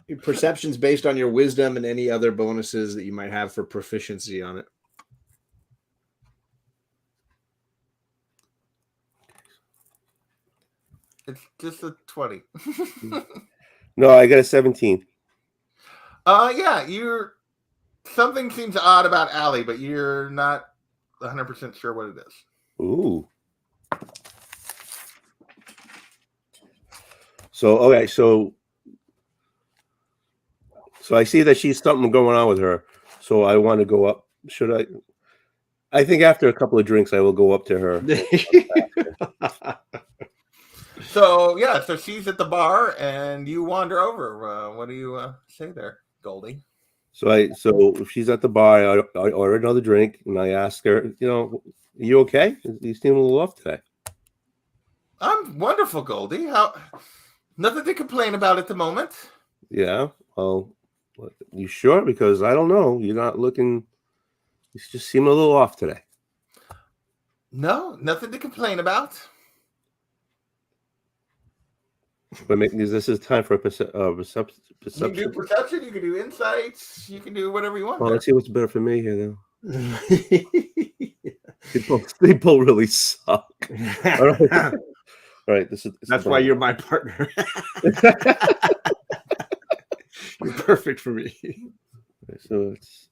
Your perception's based on your wisdom and any other bonuses that you might have for proficiency on it. It's just a 20. No, I got a 17. Yeah, something seems odd about Allie, but you're not 100% sure what it is. Ooh. So okay, so I see that she's something going on with her. So I want to go up. Should I? I think after a couple of drinks, I will go up to her. So she's at the bar, and you wander over. What do you say there, Goldie? So if she's at the bar, I order another drink, and I ask her, are you okay? You seem a little off today. I'm wonderful, Goldie. Nothing to complain about at the moment. Yeah. Well, you sure? Because I don't know. You're not looking. You just seem a little off today. No, nothing to complain about. But this is time for perception. You can do perception. You can do insights. You can do whatever you want. Well, let's see what's better for me here, though. They both really suck. All right. That's why you're my partner. You're perfect for me. Okay, so it's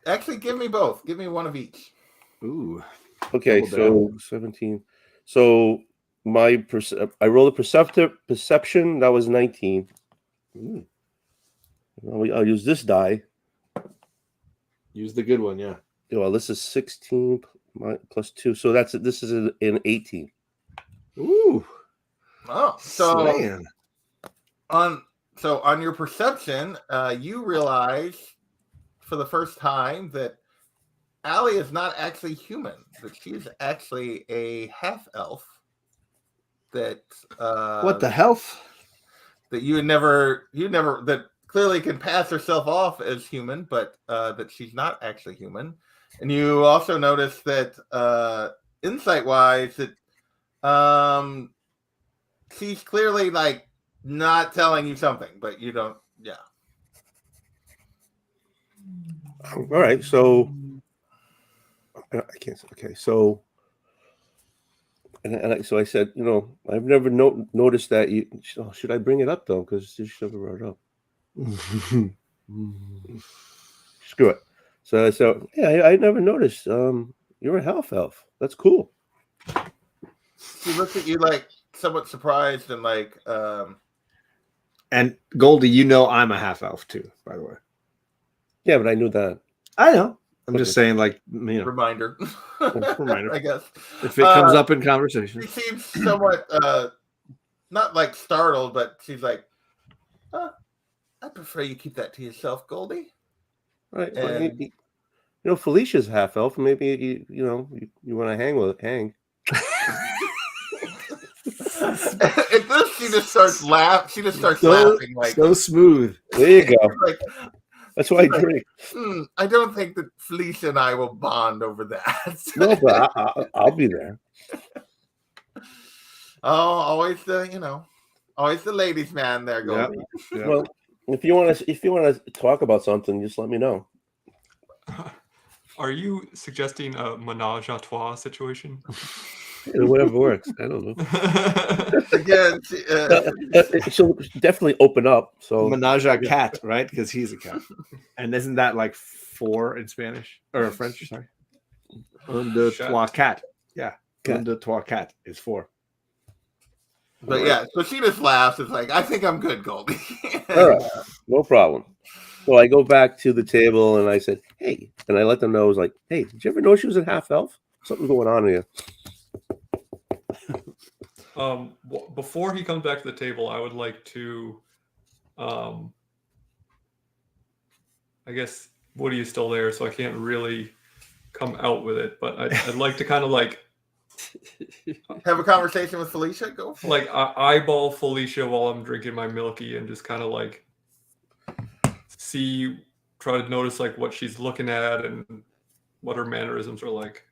Actually, give me both. Give me one of each. Ooh. okay. Double So 17. So I rolled a perception. That was 19. Ooh. I'll use this die. Use the good one, yeah. Well, this is 16 plus 2. So this is an 18. Ooh. Oh, so Man. on your perception, you realize for the first time that Allie is not actually human, that she's actually a half elf. That What the health? That that clearly can pass herself off as human, but that she's not actually human. And you also notice that insight-wise, that she's clearly like not telling you something, but you don't. Yeah. All right. So I can't. Okay. So. So I said, I've never noticed that. Should I bring it up though? Because she never brought it up. Screw it. So yeah, I never noticed. You're a half elf. That's cool. She looks at you like somewhat surprised and like, And Goldie, you know I'm a half elf too, by the way. Yeah, but I knew that. I know. I'm just Okay. saying, like, you know, reminder. Reminder. I guess. if it comes up in She conversation. seems somewhat, not like startled, but she's like, I prefer you keep that to yourself, Goldie. Right. Well, And you know, Felicia's half elf. Maybe you want to hang. at this, she just starts laughing. She just starts So, laughing like, so smooth. There you go. like, That's why I Like- drink. I don't think that Felicia and I will bond over that. No, but I'll be there. Oh, always always the ladies' man there, Yeah. Goldie. Yeah. Well, if you want to talk about something, just let me know. Are you suggesting a menage a trois situation? Whatever works. I don't know. Again, She'll definitely open up. So Menage a cat, right? Because he's a cat. And isn't that like 4 in Spanish or French? Sorry. Un, deux, trois, cat. Yeah. Cat. Un, deux, trois, cat is 4. but yeah, so she just laughs. It's like, I think I'm good, Goldie. all right, no problem. So I go back to the table and I said, "Hey," and I let them know. I was like, "Hey, did you ever know she was a half elf? Something's going on here." Before he comes back to the table, I would like to, I guess Woody is still there, so I can't really come out with it. But I'd like to kind of like Have a conversation with Felicia. Go for it. like eyeball Felicia while I'm drinking my milky and just kind of like try to notice like what she's looking at and what her mannerisms are like.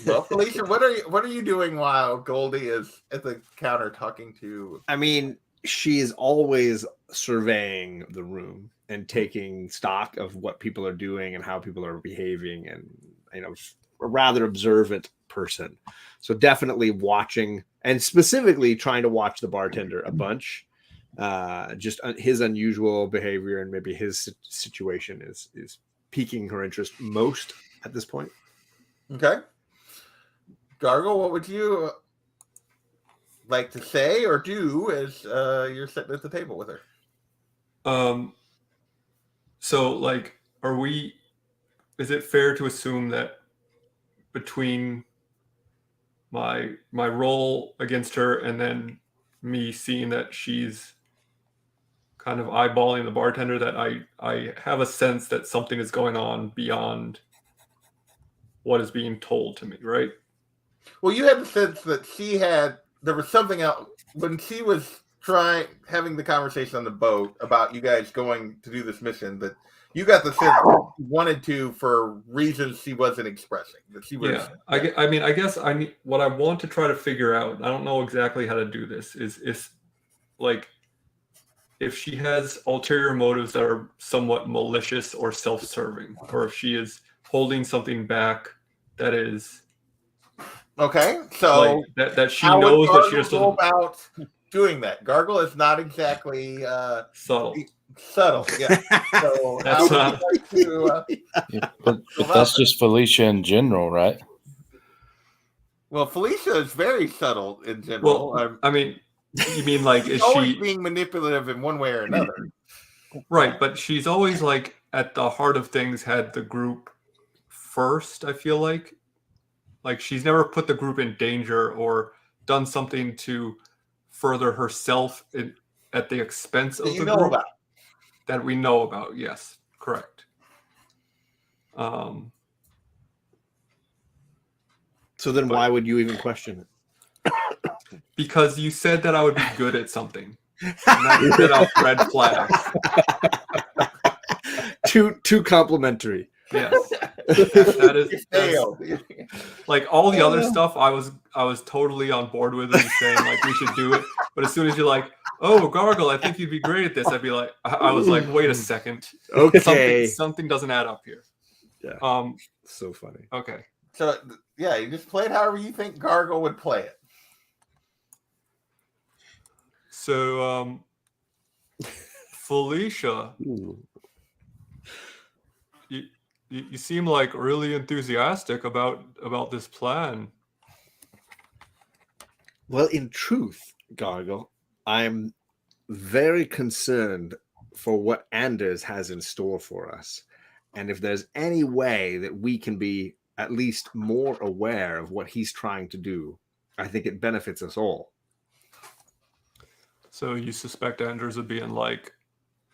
Well, Felicia, what are you doing while Goldie is at the counter talking to? I mean, she is always surveying the room and taking stock of what people are doing and how people are behaving, and a rather observant person. So definitely watching, and specifically trying to watch the bartender a bunch. Just his unusual behavior and maybe his situation is piquing her interest most at this point. Okay, Gargle, what would you like to say or do as you're sitting at the table with her? So like, is it fair to assume that between my role against her and then me seeing that she's kind of eyeballing the bartender, that I have a sense that something is going on beyond what is being told to me, right? Well, you had the sense that there was something else when she was having the conversation on the boat about you guys going to do this mission, that you got the sense she wanted to for reasons she wasn't expressing. That she was. Yeah. I guess what I want to try to figure out, I don't know exactly how to do this, is like if she has ulterior motives that are somewhat malicious or self-serving, or if she is holding something back that is Okay, so like that she how would knows that she Gargle has go to about doing that? Gargle is not exactly subtle. subtle. Yeah. So That's, how would you like to? Yeah, but that's just Felicia in general, right? Well, Felicia is very subtle in general. Well, I mean, you mean like is always she being manipulative in one way or another? right? But she's always like at the heart of things had the group first. I feel like she's never put the group in danger or done something to further herself at the expense of That you the know group about. that we know about. Yes, correct. So then why would you even question it? Because you said that I would be good at something. And that set off red flags. Too complimentary. Yes. That You is failed. like all the other stuff I was totally on board with and saying like we should do it. But as soon as you're like, oh, Gargle, I think you'd be great at this, I'd be like, I was like, wait a second. Okay. Something doesn't add up here. Yeah. So funny. Okay. So yeah, you just play it however you think Gargle would play it. So Felicia, Ooh. you seem like really enthusiastic about this plan. Well, in truth, Gargle, I'm very concerned for what Anders has in store for us. And if there's any way that we can be at least more aware of what he's trying to do, I think it benefits us all. So you suspect Anders of being like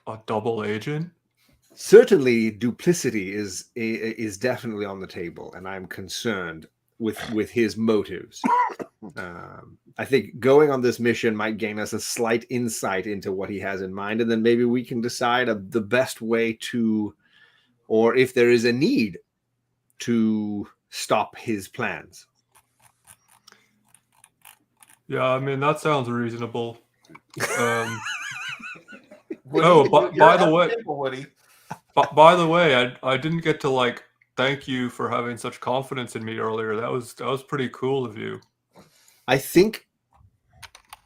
a double agent? Certainly, duplicity is definitely on the table, and I'm concerned with his motives. I think going on this mission might gain us a slight insight into what he has in mind, and then maybe we can decide the best way to, or if there is a need to stop his plans. Yeah, I mean that sounds reasonable. Woody, Oh, you're by at the way, table, Woody. by the way, I didn't get to like thank you for having such confidence in me earlier. That was pretty cool of you. I think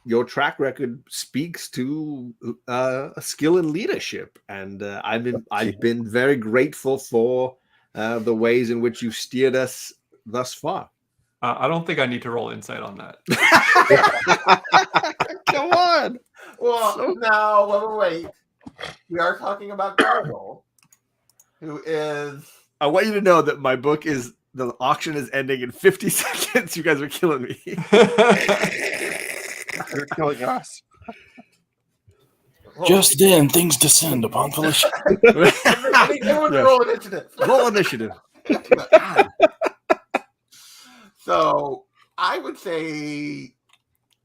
your track record speaks to a skill in leadership, and I've been very grateful for the ways in which you've steered us thus far. I don't think I need to roll insight on that. Come on. Well, no, wait. We are talking about Gargle, who is. I want you to know that my book is, the auction is ending in 50 seconds. You guys are killing me. You're killing us. Just then, things descend upon Felicia. Everyone roll initiative. Roll initiative. So I would say,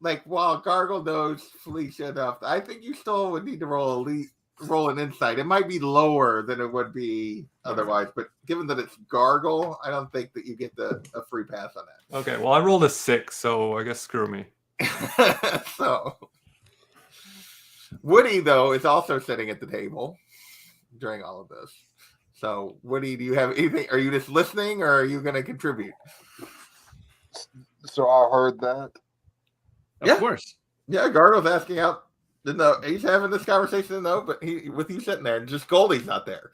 like, while Gargle knows Felicia enough, I think you still would need to roll an insight. It might be lower than it would be otherwise, but given that it's Gargle, I don't think that you get a free pass on that. Okay, well I rolled a 6, so I guess screw me. So Woody, though, is also sitting at the table during all of this. So Woody, do you have anything? Are you just listening, or are you going to contribute? So I heard that. Yeah. Of course. Yeah, Gargo's asking out the note. He's having this conversation in the note, but with you sitting there, and just Goldie's not there.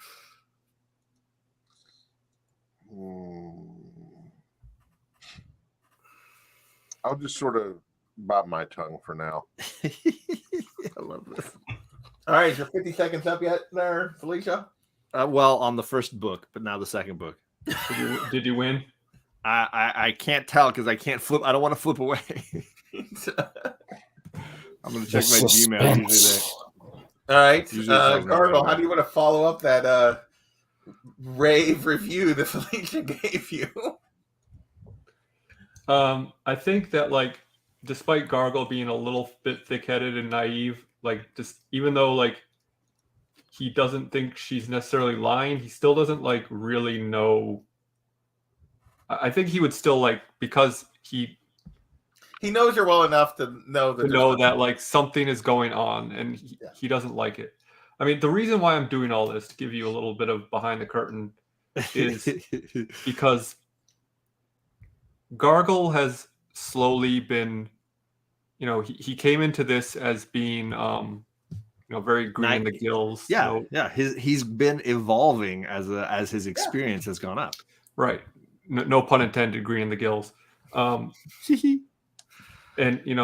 I'll just sort of bite my tongue for now. I love this. All right, is your 50 seconds up yet there, Felicia? Well, on the first book, but now the second book. Did you win? I can't tell because I can't flip. I don't want to flip away. I'm going to check my Gmail. Usually All right, Usually it's like Gargle, that. how do you want to follow up that rave review that Felicia gave you? I think that like, despite Gargle being a little bit thick-headed and naive, like just even though like he doesn't think she's necessarily lying, he still doesn't like really know. I think he would still like, because he knows her well enough to know that like something is going on, and he doesn't like it. I mean, the reason why I'm doing all this, to give you a little bit of behind the curtain, is because Gargle has slowly been, he came into this as being, very green in the gills. Yeah, yeah. He's been evolving as his experience has gone up. Right. No pun intended, green in the gills. And,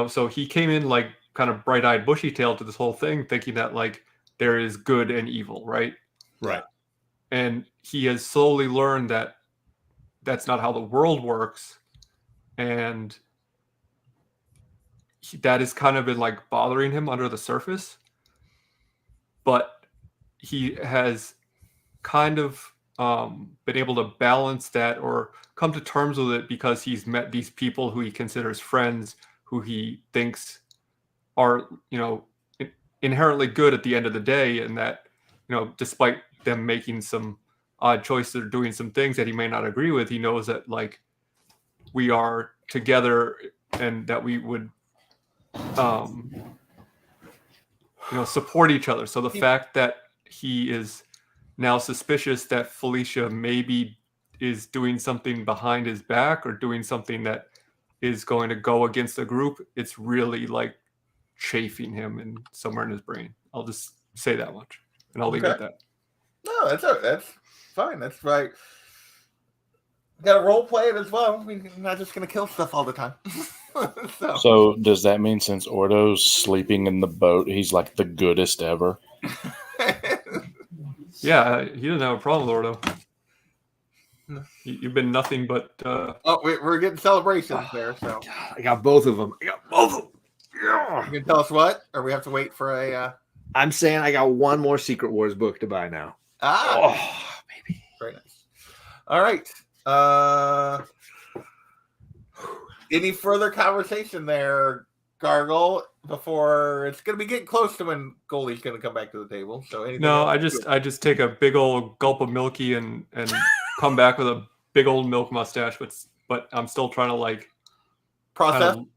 so he came in like kind of bright-eyed, bushy-tailed to this whole thing, thinking that like there is good and evil, right? Right. And he has slowly learned that that's not how the world works. And that has kind of been like bothering him under the surface. But he has kind of been able to balance that or come to terms with it because he's met these people who he considers friends, who he thinks are, inherently good at the end of the day. And that, despite them making some odd choices or doing some things that he may not agree with, he knows that like we are together and that we would, support each other. So the fact that he is now suspicious that Felicia maybe is doing something behind his back or doing something that is going to go against the group, it's really like chafing him and somewhere in his brain. I'll just say that much, and I'll leave it at that. No, that's fine. That's right. Got to role play it as well. We're not just going to kill stuff all the time. So does that mean since Ordo's sleeping in the boat, he's like the goodest ever? Yeah, he doesn't have a problem, Ordo. You've been nothing but. Oh, we're getting celebrations there. So I got both of them. Yeah. you can tell us what, or we have to wait for a. I'm saying I got one more Secret Wars book to buy now. Oh, baby, very nice. All right. Any further conversation there, Gargle? Before it's going to be getting close to when Goldie's going to come back to the table. So anything No, else? I just take a big old gulp of Milky and come back with a big old milk mustache, but I'm still trying to like Process. kind of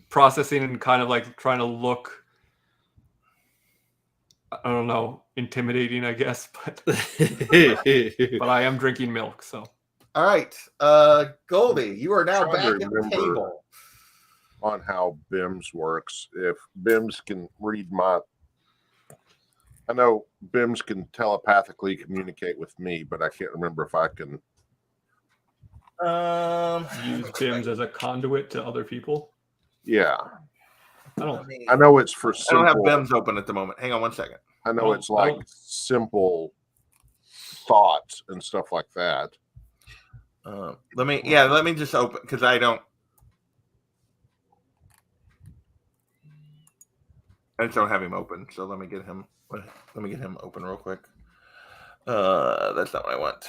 processing and kind of like trying to look, I don't know, intimidating, I guess, but I am drinking milk, so. All right, Goldie, you are now Trying back to at the remember. table. On how BIMS works. If BIMS can read my, I know BIMS can telepathically communicate with me, but I can't remember if I can. Use BIMS as a conduit to other people. Yeah, I I know it's for I simple. don't have BEMS open at the moment. Hang on one second. I know Well, it's like simple thoughts and stuff like that. Let me just open because I just don't have him open. So let me get him open real quick. That's not what I want.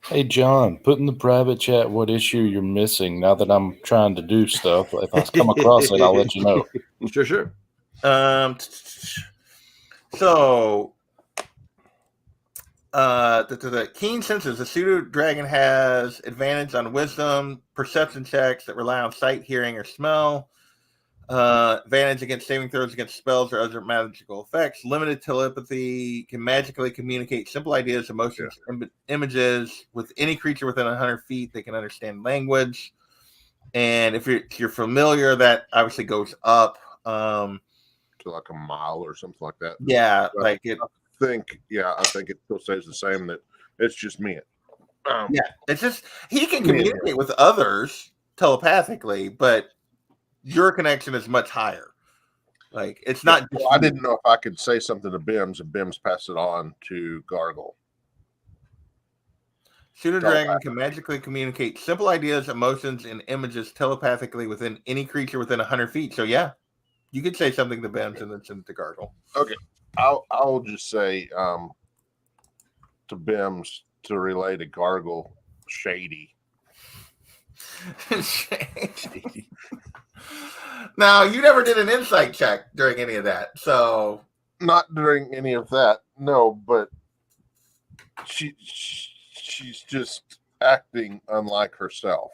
Hey, John, put in the private chat what issue you're missing now that I'm trying to do stuff. If I come across it, I'll let you know. Sure. So the keen senses. The pseudo dragon has advantage on wisdom, perception checks that rely on sight, hearing, or smell. Advantage against saving throws against spells or other magical effects. Limited telepathy, can magically communicate simple ideas, emotions, images with any creature within 100 feet. They can understand language. And if you're familiar, that obviously goes up. To like a mile or something like that. Yeah, But like it. I think it still stays the same. That it's just me. Yeah, it's just he can communicate with others telepathically, but your connection is much higher. Like it's not. Well, I didn't know if I could say something to BIMS and BIMS pass it on to Gargle. Pseudo dragon can magically communicate simple ideas, emotions, and images telepathically within any creature within 100 feet. So yeah, you could say something to BIMS and then send it to Gargle. Okay, I'll just say to BIMS to relay to Gargle shady. Shady. Now you never did an insight check during any of that, so Not during any of that, no. But she's just acting unlike herself.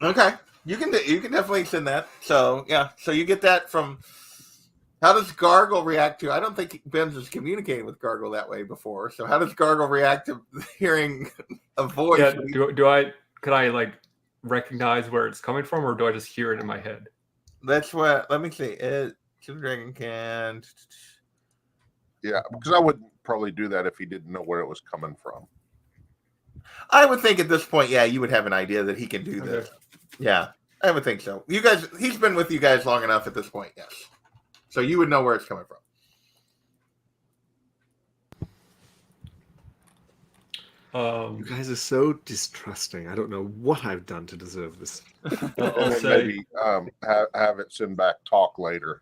okay. You can definitely send that. So yeah, so you get that from. How does Gargle react to? I don't think BIMS has communicated with Gargle that way before. So how does Gargle react to hearing a voice? Yeah, can I like recognize where it's coming from, or do I just hear it in my head? That's what. Let me see. Super Dragon can. Yeah, because I wouldn't probably do that if he didn't know where it was coming from. I would think at this point, yeah, you would have an idea that he can do this. Yeah, I would think so. You guys, he's been with you guys long enough at this point, yes. So you would know where it's coming from. You guys are so distrusting. I don't know what I've done to deserve this. I'll And say maybe have it send back talk later.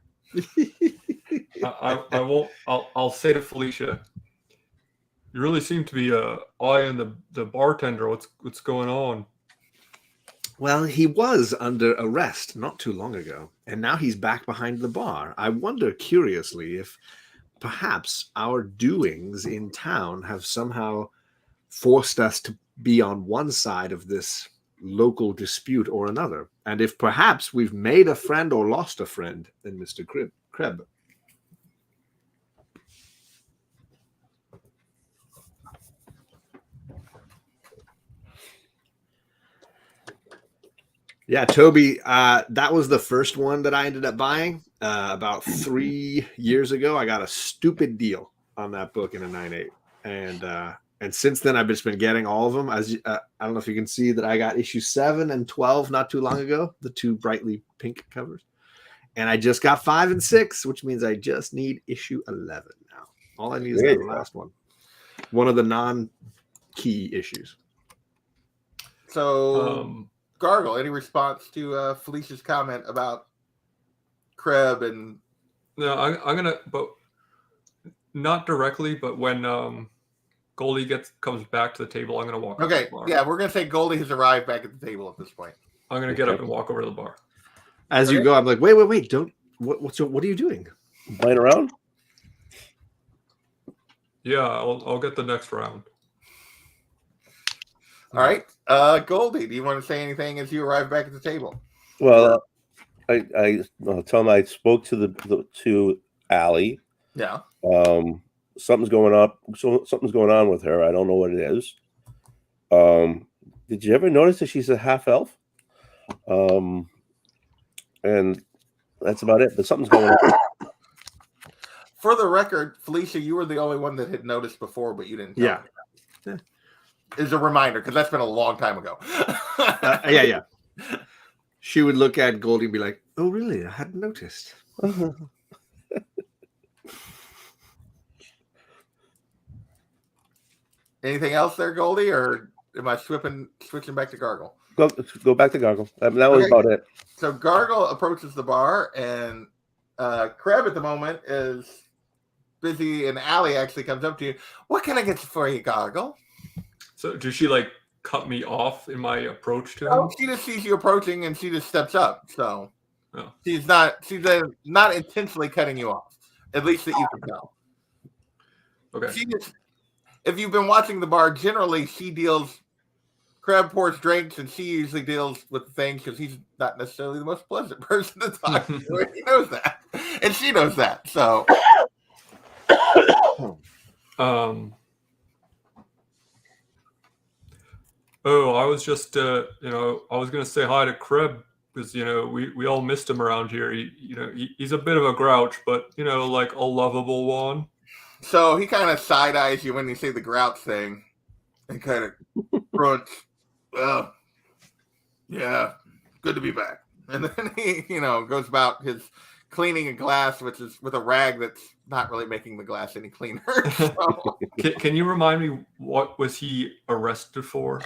I won't. I'll say to Felicia, you really seem to be eyeing the bartender. What's going on? Well, he was under arrest not too long ago, and now he's back behind the bar. I wonder, curiously, if perhaps our doings in town have somehow forced us to be on one side of this local dispute or another, and if perhaps we've made a friend or lost a friend in Mr. Kreb. Yeah, Toby, that was the first one that I ended up buying about 3 years ago. I got a stupid deal on that book in a 9.8, and since then I've just been getting all of them. As I don't know if you can see that I got issue 7 and 12 not too long ago, the two brightly pink covers, and I just got 5 and 6, which means I just need issue 11 now. All I need is There the you go. last one of the non-key issues. So, Gargle, any response to Felicia's comment about Kreb and? No, I'm gonna, but not directly. But when Goldie comes back to the table, I'm gonna walk. Over Okay, to the bar. yeah, we're gonna say Goldie has arrived back at the table at this point. I'm gonna get up and walk over to the bar. As you go, I'm like, wait, don't. What are you doing? Playing around? Yeah, I'll get the next round. All right, Goldie, do you want to say anything as you arrive back at the table? Well, I tell him I spoke to Allie. Yeah. Something's going up. So something's going on with her. I don't know what it is. Did you ever notice that she's a half elf? And that's about it. But something's going on. For the record, Felicia, you were the only one that had noticed before, but you didn't. Tell me. As a reminder, because that's been a long time ago. Yeah. She would look at Goldie and be like, "Oh, really? I hadn't noticed." Anything else there, Goldie, or am I switching back to Gargle? Go back to Gargle. That was about it. So Gargle approaches the bar, and Kreb at the moment is busy, and Allie actually comes up to you. What can I get for you, Gargle? So does she like cut me off in my approach to him? Oh, she just sees you approaching, and she just steps up. So Oh. she's not intentionally cutting you off, at least that you can tell. Okay. She just, if you've been watching the bar, generally she deals. Kreb pours drinks, and she usually deals with the things because he's not necessarily the most pleasant person to talk to. He knows that, and she knows that. So, Oh, I was just, I was gonna say hi to Kreb because we all missed him around here. He's a bit of a grouch, but like a lovable one. So he kind of side eyes you when you say the grouch thing, and kind of grunts. Well, yeah, good to be back. And then he, goes about his cleaning a glass, which is with a rag that's not really making the glass any cleaner. So, Can you remind me what was he arrested for?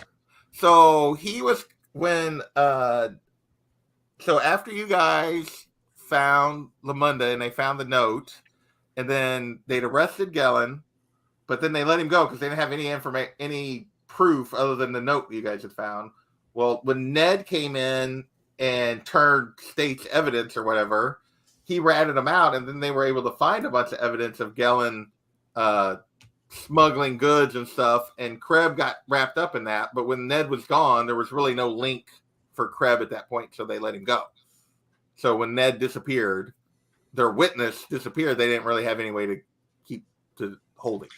so he was when so after you guys found Lamunda and they found the note, and then they'd arrested Gellin, but then they let him go because they didn't have any proof other than the note you guys had found. Well, when Ned came in and turned state's evidence or whatever, he ratted them out, and then they were able to find a bunch of evidence of Gellin smuggling goods and stuff, and Kreb got wrapped up in that. But when Ned was gone, there was really no link for Kreb at that point, so they let him go. So when Ned disappeared, their witness disappeared. They didn't really have any way to keep to hold him.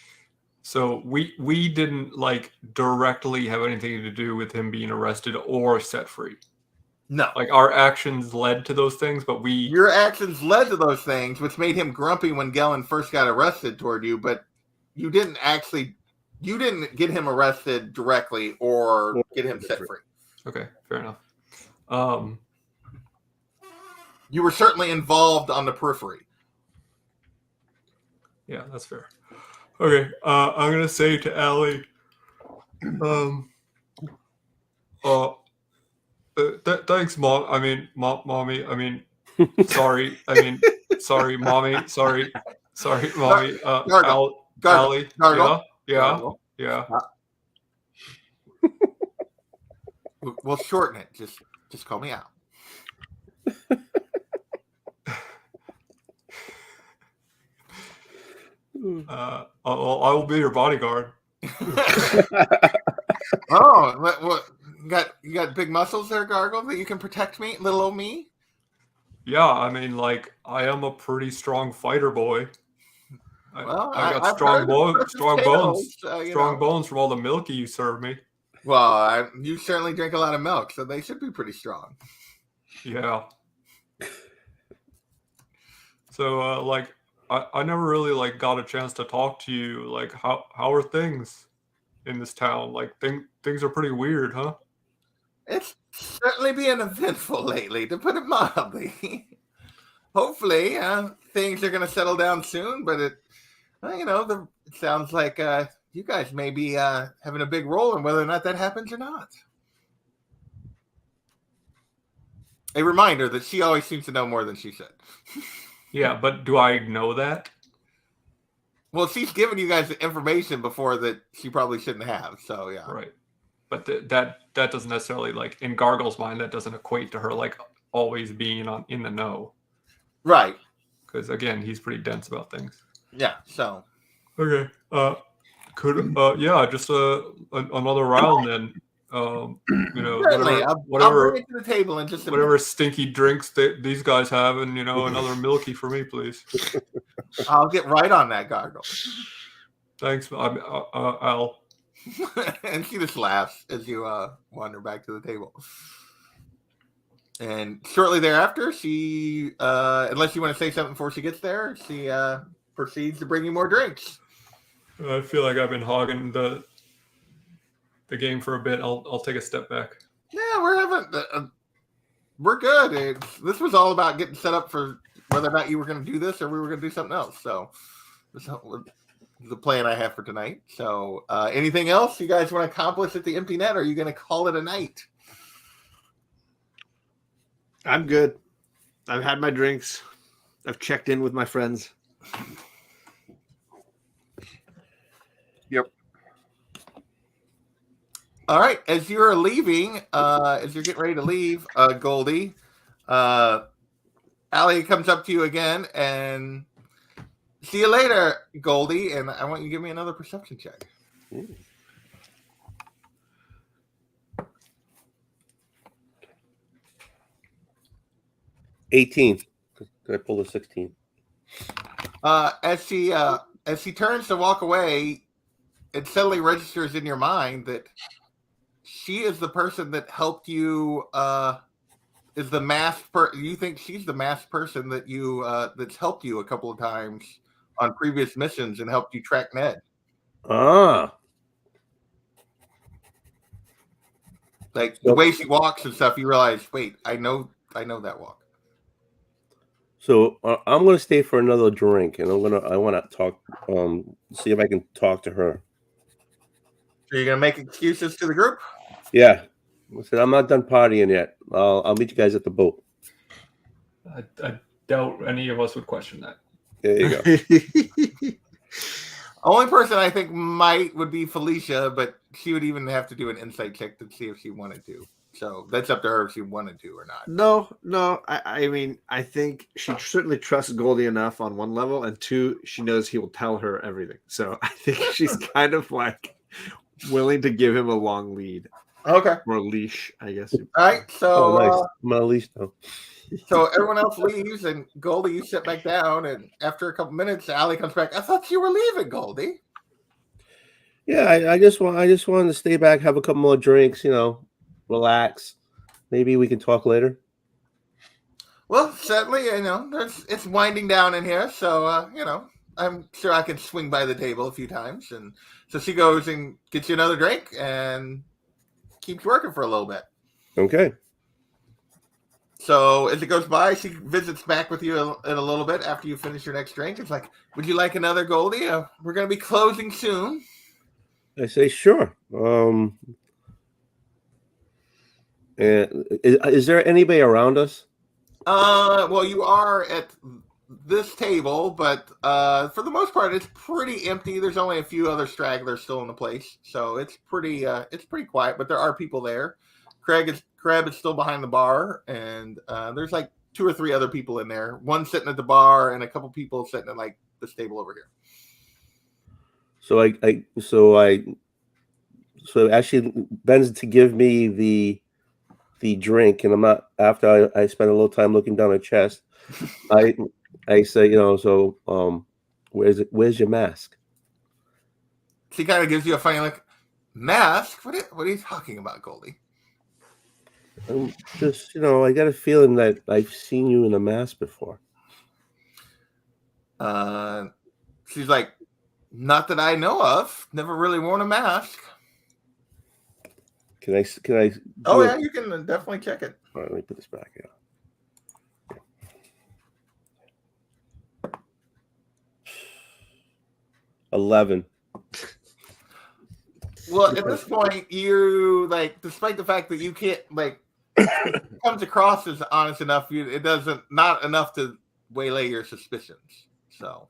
So we didn't like directly have anything to do with him being arrested or set free. No. Like our actions led to those things, but your actions led to those things, which made him grumpy when Gellin first got arrested toward you, but you didn't get him arrested directly or get him set free. Okay, fair enough. You were certainly involved on the periphery. Yeah, that's fair. Okay, I'm gonna say to Allie, thanks, Mom. I mean, Mommy. I mean, sorry. I mean, sorry, Mommy. Sorry, Mommy. Allie. Yeah. We'll shorten it. Just call me out. I will be your bodyguard. Oh, what? You got big muscles there, Gargle, that you can protect me, little old me? Yeah, I mean, like, I am a pretty strong fighter boy. I got strong bones from all the milky you serve me. Well, you certainly drink a lot of milk, so they should be pretty strong. Yeah. So, like, I never really like got a chance to talk to you. Like, how are things in this town? Like, things are pretty weird, huh? It's certainly been eventful lately, to put it mildly. Hopefully, things are going to settle down soon. But it sounds like you guys may be having a big role in whether or not that happens or not. A reminder that she always seems to know more than she should. Yeah, but do I know that? Well, she's given you guys the information before that she probably shouldn't have. So yeah, Right. But that doesn't necessarily, like, in Gargle's mind, that doesn't equate to her like always being in the know. right. Because again, he's pretty dense about things. Yeah. So Okay. Just another round then. certainly, I'll whatever bring it to the table in just a whatever minute. stinky drinks these guys have, and another milky for me, please. I'll get right on that, Gargle. Thanks, Al. And she just laughs as you wander back to the table. And shortly thereafter, she, unless you want to say something before she gets there, she proceeds to bring you more drinks. I feel like I've been hogging the game for a bit. I'll take a step back. Yeah, we're good. This was all about getting set up for whether or not you were going to do this or we were going to do something else. So this is the plan I have for tonight. So anything else you guys want to accomplish at the Empty Net? Or are you going to call it a night? I'm good. I've had my drinks. I've checked in with my friends. Yep. All right. As you're leaving, as you're getting ready to leave, Goldie, Allie comes up to you again and see you later, Goldie. And I want you to give me another perception check. Ooh. 18. Did I pull a 16? As she turns to walk away, it suddenly registers in your mind that she is the person that helped you. Is the masked you think she's the masked person that you that's helped you a couple of times on previous missions and helped you track Ned? Ah. Like the way she walks and stuff, you realize, wait, I know that walk. So I'm gonna stay for another drink, and I want to talk. See if I can talk to her. So you're gonna make excuses to the group? Yeah. I said I'm not done partying yet. I'll meet you guys at the boat. I doubt any of us would question that. There you go. Only person I think would be Felicia, but she would even have to do an insight check to see if she wanted to. So that's up to her if she wanted to or not. No. I mean, I think she certainly trusts Goldie enough on one level, and two, she knows he will tell her everything. So I think she's kind of like willing to give him a long lead. Okay. Or a leash, I guess. All right. So nice. I'm at least though. So everyone else leaves, and Goldie, you sit back down. And after a couple minutes, Allie comes back. I thought you were leaving, Goldie. Yeah, I just wanted to stay back, have a couple more drinks, relax. Maybe we can talk later. Well, certainly, it's winding down in here, so I'm sure I can swing by the table a few times. And so she goes and gets you another drink and keeps working for a little bit. Okay. So as it goes by, she visits back with you in a little bit after you finish your next drink. It's like, would you like another, Goldie? We're going to be closing soon. I say sure. Is there anybody around us? Well, you are at this table, but for the most part, it's pretty empty. There's only a few other stragglers still in the place, so it's pretty quiet. But there are people there. Crab is still behind the bar, and there's like 2 or 3 other people in there. One sitting at the bar, and a couple people sitting at like this table over here. So actually Ben's to give me the drink, and I'm not, after I spend a little time looking down her chest, I say, where's your mask? She kind of gives you a funny look. Mask? What are you talking about, Goldie? I'm just, I got a feeling that I've seen you in a mask before. She's like, not that I know of. Never really worn a mask. Can I? Oh yeah, you can definitely check it. All right, let me put this back in. 11. Well, at this point, you like, despite the fact that you can't like, comes across as honest enough, it doesn't not enough to waylay your suspicions. So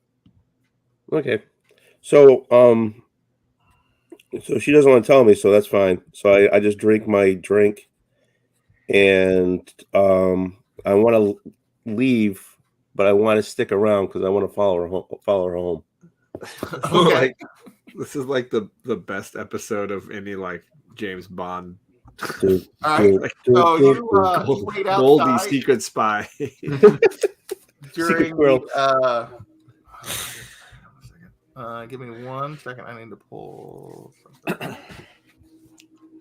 Okay. So so she doesn't want to tell me, so that's fine. So I just drink my drink, and I want to leave, but I want to stick around because I want to follow her home. okay. Like, this is like the best episode of any like James Bond. Dude, All right. So you wait Goldie outside secret spy. during squirrel. give me 1 second. I need to pull something.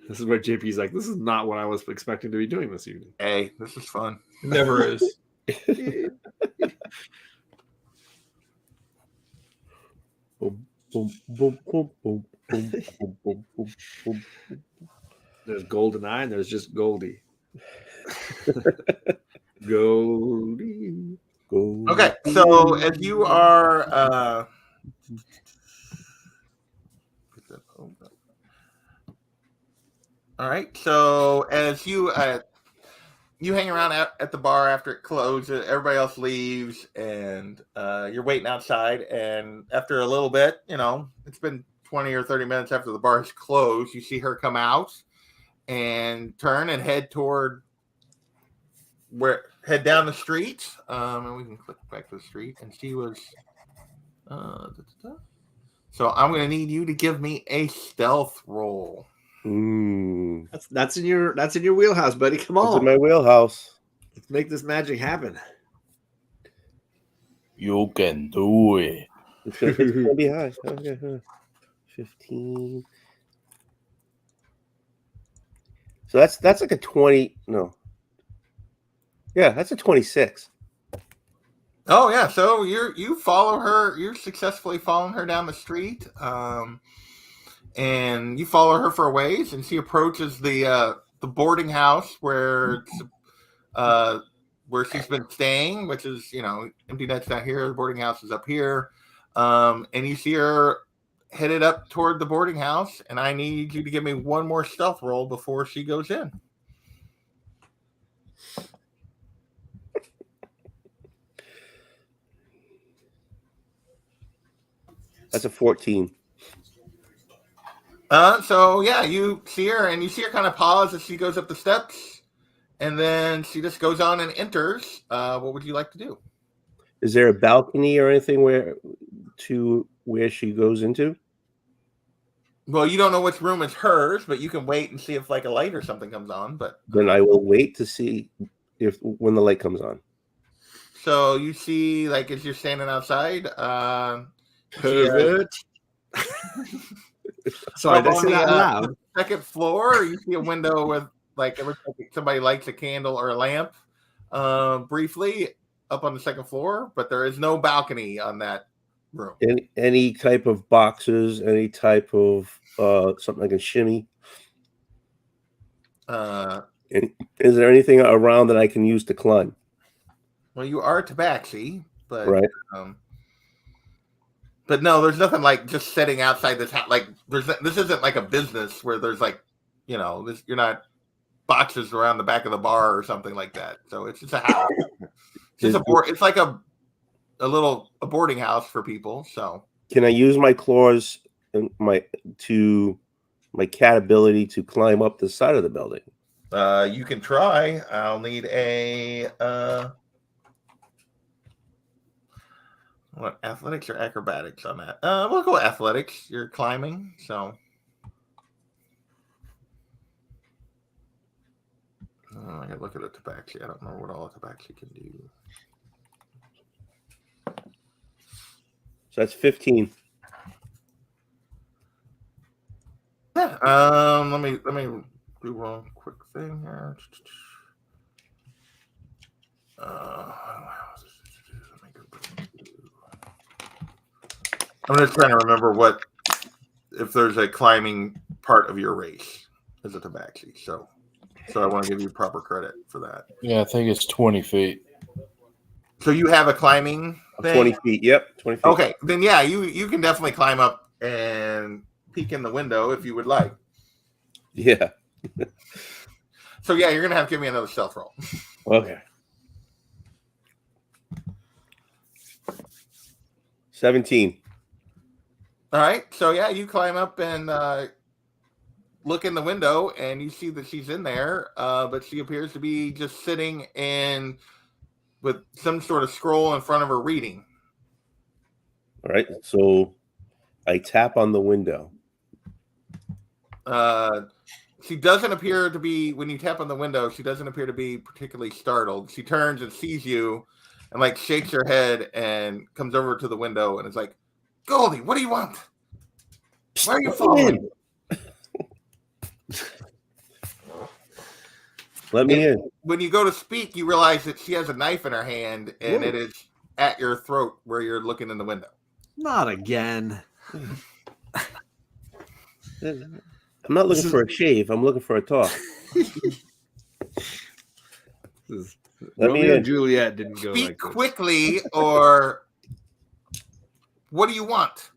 This is where JP's like, this is not what I was expecting to be doing this evening. Hey, this is fun. It never is. Boom, boom, boom, boom, boom, boom, boom, boom, boom, boom. There's GoldenEye and there's just Goldie. Goldie. Goldie. Okay, so as you are all right, so as you hang around at the bar after it closes, everybody else leaves, and you're waiting outside, and after a little bit, it's been 20 or 30 minutes after the bar is closed, you see her come out and turn and head down the street, and we can click back to the street, and she was so I'm going to need you to give me a stealth roll. That's in your wheelhouse, buddy. Come on. It's in my wheelhouse. Let's make this magic happen. You can do it. It's gonna be high. Okay. 15. So that's like a 20. No. Yeah, that's a 26. Oh yeah, so you follow her. You're successfully following her down the street, and you follow her for a ways, and she approaches the boarding house where she's been staying, which is empty net's down here. The boarding house is up here, and you see her headed up toward the boarding house. And I need you to give me one more stealth roll before she goes in. That's a 14. So yeah, you see her, and you see her kind of pause as she goes up the steps, and then she just goes on and enters. What would you like to do? Is there a balcony or anything where she goes into? Well, you don't know which room is hers, but you can wait and see if like a light or something comes on. But Then I will wait to see when the light comes on. so you see, like as you're standing outside, Pervert. Sorry, did I say that loud? Second floor, you see a window with like somebody lights a candle or a lamp briefly up on the second floor, but there is no balcony on that room. Any type of boxes, any type of something I can shimmy. Is there anything around that I can use to climb? Well, you are tabaxi, but right. But no, there's nothing like just sitting outside this house. Like this isn't like a business where there's like, you're not boxes around the back of the bar or something like that. So it's just a house. It's like a boarding house for people. So can I use my claws and my cat ability to climb up the side of the building? You can try. I'll need a what, athletics or acrobatics on that? We'll go athletics. You're climbing, so I gotta look at a tabaxi. I don't remember what all a tabaxi can do. So that's 15. Yeah, Yeah. Let me do one quick thing here. I'm just trying to remember if there's a climbing part of your race as a tabaxi. So I want to give you proper credit for that. Yeah, I think it's 20 feet. So you have a climbing thing? 20 feet. Yep, 20 feet. Okay, then yeah, you can definitely climb up and peek in the window if you would like. Yeah. So yeah, you're gonna have to give me another stealth roll. Okay. 17. All right, so yeah, you climb up and look in the window, and you see that she's in there, but she appears to be just sitting with some sort of scroll in front of her reading. All right. So I tap on the window. She doesn't appear to be, when you tap on the window, she doesn't appear to be particularly startled. She turns and sees you and like shakes her head and comes over to the window and is like, Goldie, what do you want? Why are you following? Let me in. When you go to speak, you realize that she has a knife in her hand and Whoa. it is at your throat where you're looking in the window. Not again. I'm not looking for a shave. I'm looking for a talk. Let me Romeo in. and Juliet didn't go Speak like this. quickly, or what do you want?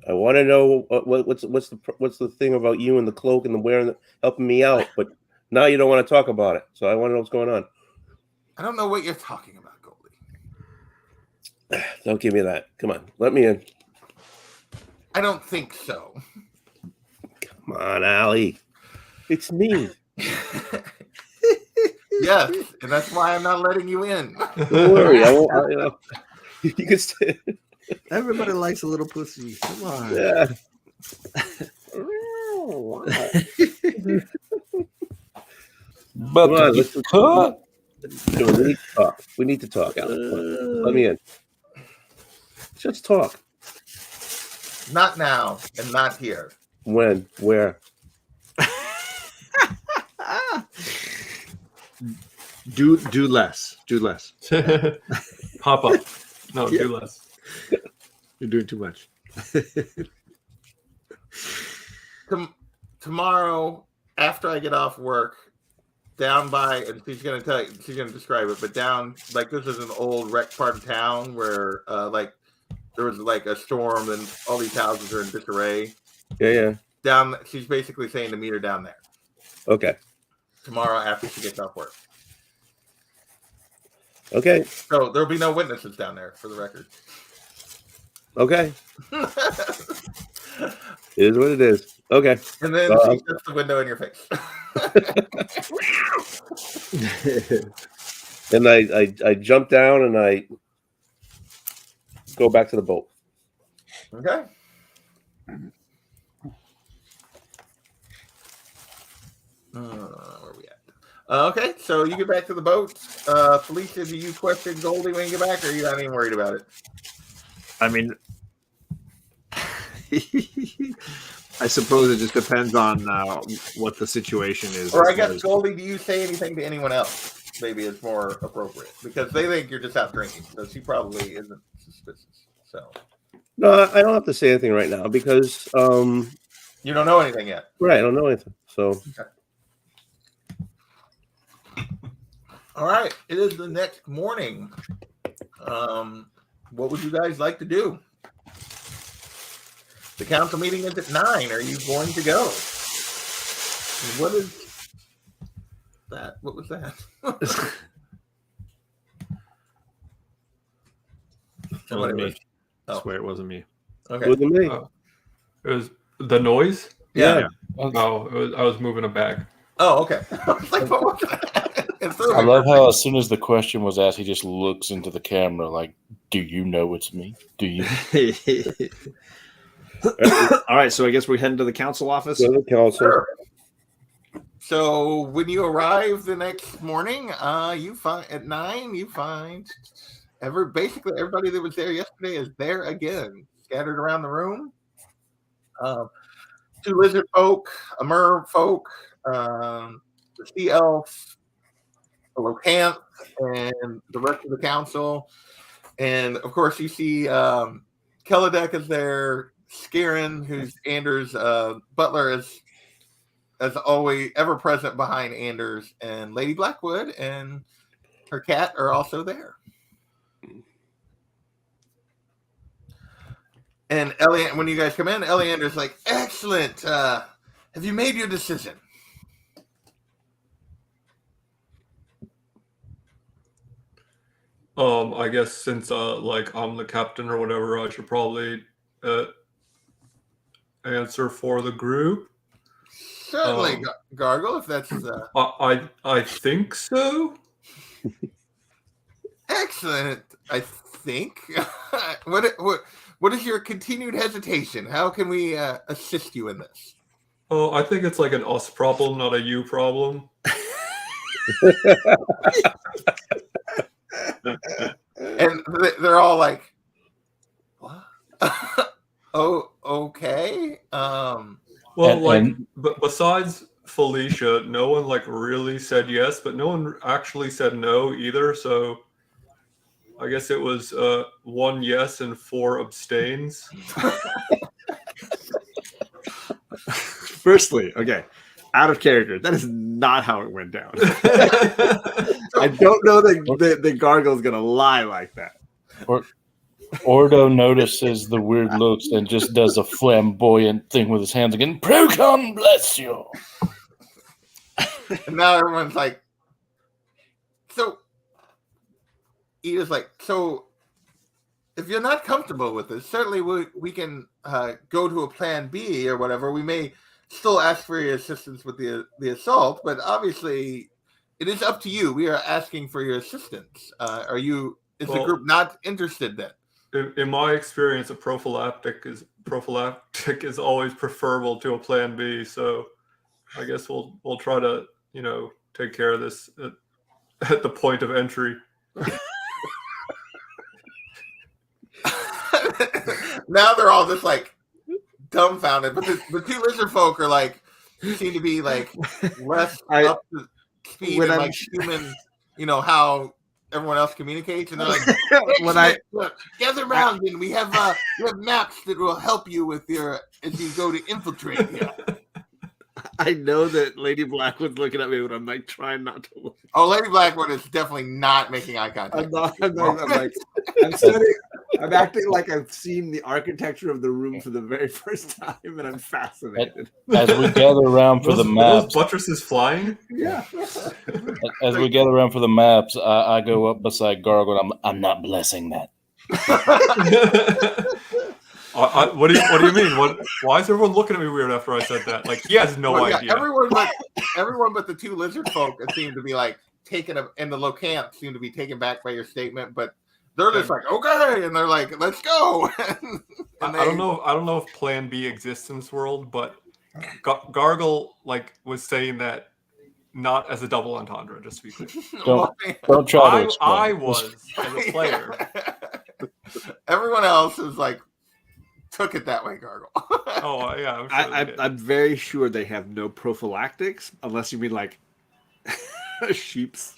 I want to know what's the thing about you and the cloak and the wearing, helping me out. But now you don't want to talk about it. So I want to know what's going on. I don't know what you're talking about, Goldie. Don't give me that. Come on, let me in. I don't think so. Come on, Allie. It's me. Yes, and that's why I'm not letting you in. Don't worry. I won't. You can stay. Everybody likes a little pussy. Come on. Yeah. But Come on, you let's cut. We need to talk. We need to talk, Allie. Let me in. Just talk. Not now, and not here. When? Where? Do less. Do less. Pop up. No, Yeah. do less. You're doing too much. Tomorrow, after I get off work, down by, and she's gonna describe it, but down, like, this is an old wrecked part of town where like there was like a storm and all these houses are in disarray. Yeah. Down, she's basically saying to meet her down there Okay. tomorrow after she gets off work. Okay. So there'll be no witnesses down there, for the record. Okay. It is what it is. Okay. And then she shuts the window in your face. And I jump down and I go back to the boat. Okay. Where are we at? Okay, so you get back to the boat. Felicia, do you question Goldie when you get back, or are you not even worried about it? I mean, I suppose it just depends on what the situation is. Or I as guess, far as- Goldie, do you say anything to anyone else? Maybe it's more appropriate because they think you're just out drinking, so she probably isn't suspicious. So No, I don't have to say anything right now because you don't know anything yet. right, I don't know anything. So All right, it is the next morning. What would you guys like to do? The council meeting is at 9. Are you going to go? What is that? What was that? It wasn't me. I Oh, swear it wasn't me. okay. with me. It was the noise. Yeah. Oh, I was moving it back. Oh, okay. I was like, what was that? It threw I me. love how as soon as the question was asked, he just looks into the camera like, "Do you know it's me? Do you?" All right, so I guess we're heading to the council office. Go to the council. Sure. So when you arrive the next morning, you find at 9, you find basically everybody that was there yesterday is there again, scattered around the room. 2 lizard folk, a mer folk, the sea elf, the Locanth, and the rest of the council. And of course, you see Kelladek is there, Skirin, who's Anders' butler, is as always ever present behind Anders, and Lady Blackwood and her cat are also there. And when you guys come in, Eliander's like, "Excellent. Have you made your decision?" I guess since like I'm the captain or whatever, I should probably answer for the group. Certainly, Gargle, if that's I think so. excellent. I think. What is your continued hesitation? How can we assist you in this? Oh, I think it's like an us problem, not a you problem. And they're all like, "What? Oh, okay." Well, but besides Felicia, no one like really said yes, but no one actually said no either. So I guess it was 1 yes and 4 abstains. Firstly, okay, out of character. That is not how it went down. I don't know that the gargle's gonna lie like that. Ordo notices the weird looks and just does a flamboyant thing with his hands again. Procon, bless you. And now everyone's like, so Edith's like, so if you're not comfortable with this, certainly we can go to a plan B or whatever. We may still ask for your assistance with the assault, but obviously it is up to you. We are asking for your assistance. Is the group not interested then? In my experience, a prophylactic is always preferable to a plan B. So I guess we'll try to take care of this at the point of entry. Now they're all just like dumbfounded, but the 2 lizard folk are like seem to be like less up to speed and like human, how everyone else communicates, and they're like, look, gather around, and we have maps that will help you with as you go to infiltrate here. I know that Lady Blackwood's looking at me, but I'm like trying not to look. Oh, Lady Blackwood is definitely not making eye contact. I'm studying. I'm acting like I've seen the architecture of the room for the very first time, and I'm fascinated. As we gather around for the maps, those buttresses flying. Yeah. As we gather around for the maps, I go up beside Gargle. And I'm not blessing that. What do you mean? Why is everyone looking at me weird after I said that? Like he has no idea. Everyone but the 2 lizard folk seem to be like and the Locanth seem to be taken back by your statement, but they're just like, okay, and they're like, let's go. I don't know if Plan B exists in this world, but Gargle was saying that not as a double entendre, just to be clear. Don't try to explain. I was as a player. Everyone else is like took it that way, Gargle. Oh yeah, I'm very sure they have no prophylactics, unless you mean like sheep's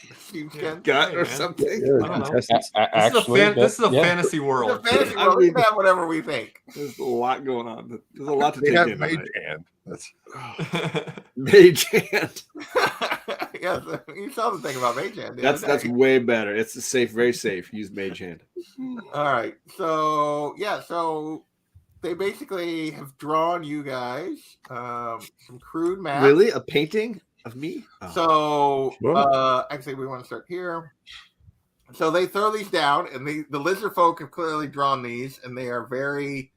gut or something. This is a fantasy world. Fantasy world. We can have whatever we think. There's a lot going on. There's a lot to They take have in. mage hand. That's Mage hand. Yes, you saw the thing about mage hand. That's way better. It's very safe. Use mage hand. All right. So they basically have drawn you guys some crude maps. Really? A painting of me? Oh. So actually we want to start here. So they throw these down, and the lizard folk have clearly drawn these, and they are very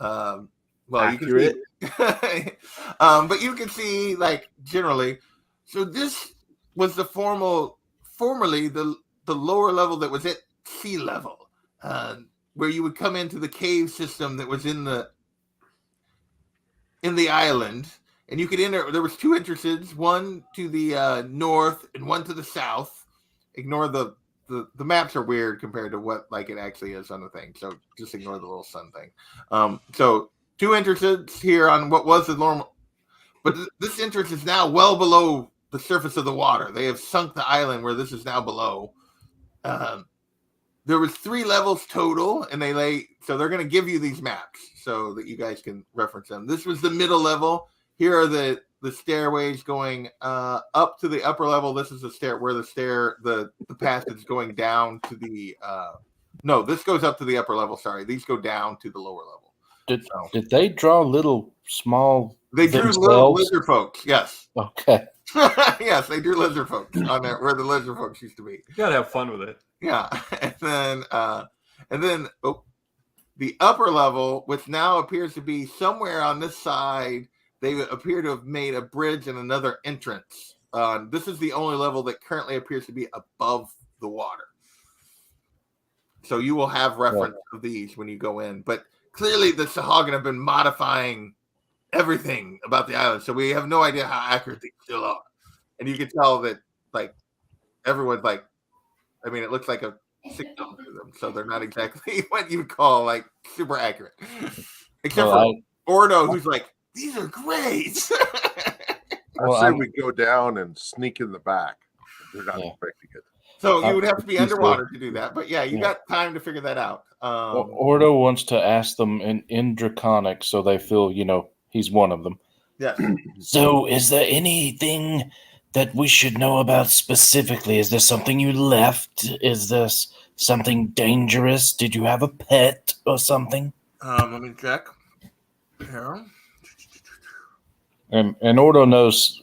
accurate. You can see, but you can see like generally. So this was formerly the lower level that was at sea level, where you would come into the cave system that was in the island, and you could enter. There was 2 entrances, one to the north and one to the south. Ignore the maps are weird compared to what like it actually is on the thing, so just ignore the little sun thing. So 2 entrances here on what was the normal, but this entrance is now well below the surface of the water. They have sunk the island where this is now below. There was 3 levels total, and so they're going to give you these maps so that you guys can reference them. This was the middle level. Here are the stairways going up to the upper level. This is the passage going down to the no, this goes up to the upper level. Sorry, these go down to the lower level. Did they draw little small? They drew themselves? little lizard folks. Yes. Okay. Yes, they drew lizard folks on there where the lizard folks used to be. You gotta have fun with it. Yeah, and then the upper level, which now appears to be somewhere on this side, they appear to have made a bridge and another entrance. This is the only level that currently appears to be above the water. So you will have reference of these when you go in. But clearly the Sahagin have been modifying everything about the island, so we have no idea how accurate they still are. And you can tell that, like, everyone's like, I mean, it looks like a signal to them, so they're not exactly what you would call like super accurate. Except for Ordo, who's like, these are great. I say we go down and sneak in the back. They're not expecting it. So you would have to be underwater to do that, but you got time to figure that out. Ordo wants to ask them in Draconic, so they feel he's one of them. Yeah. So, is there anything that we should know about specifically? Is there something you left? Is this something dangerous? Did you have a pet or something? Let me check. Here. And Ordo knows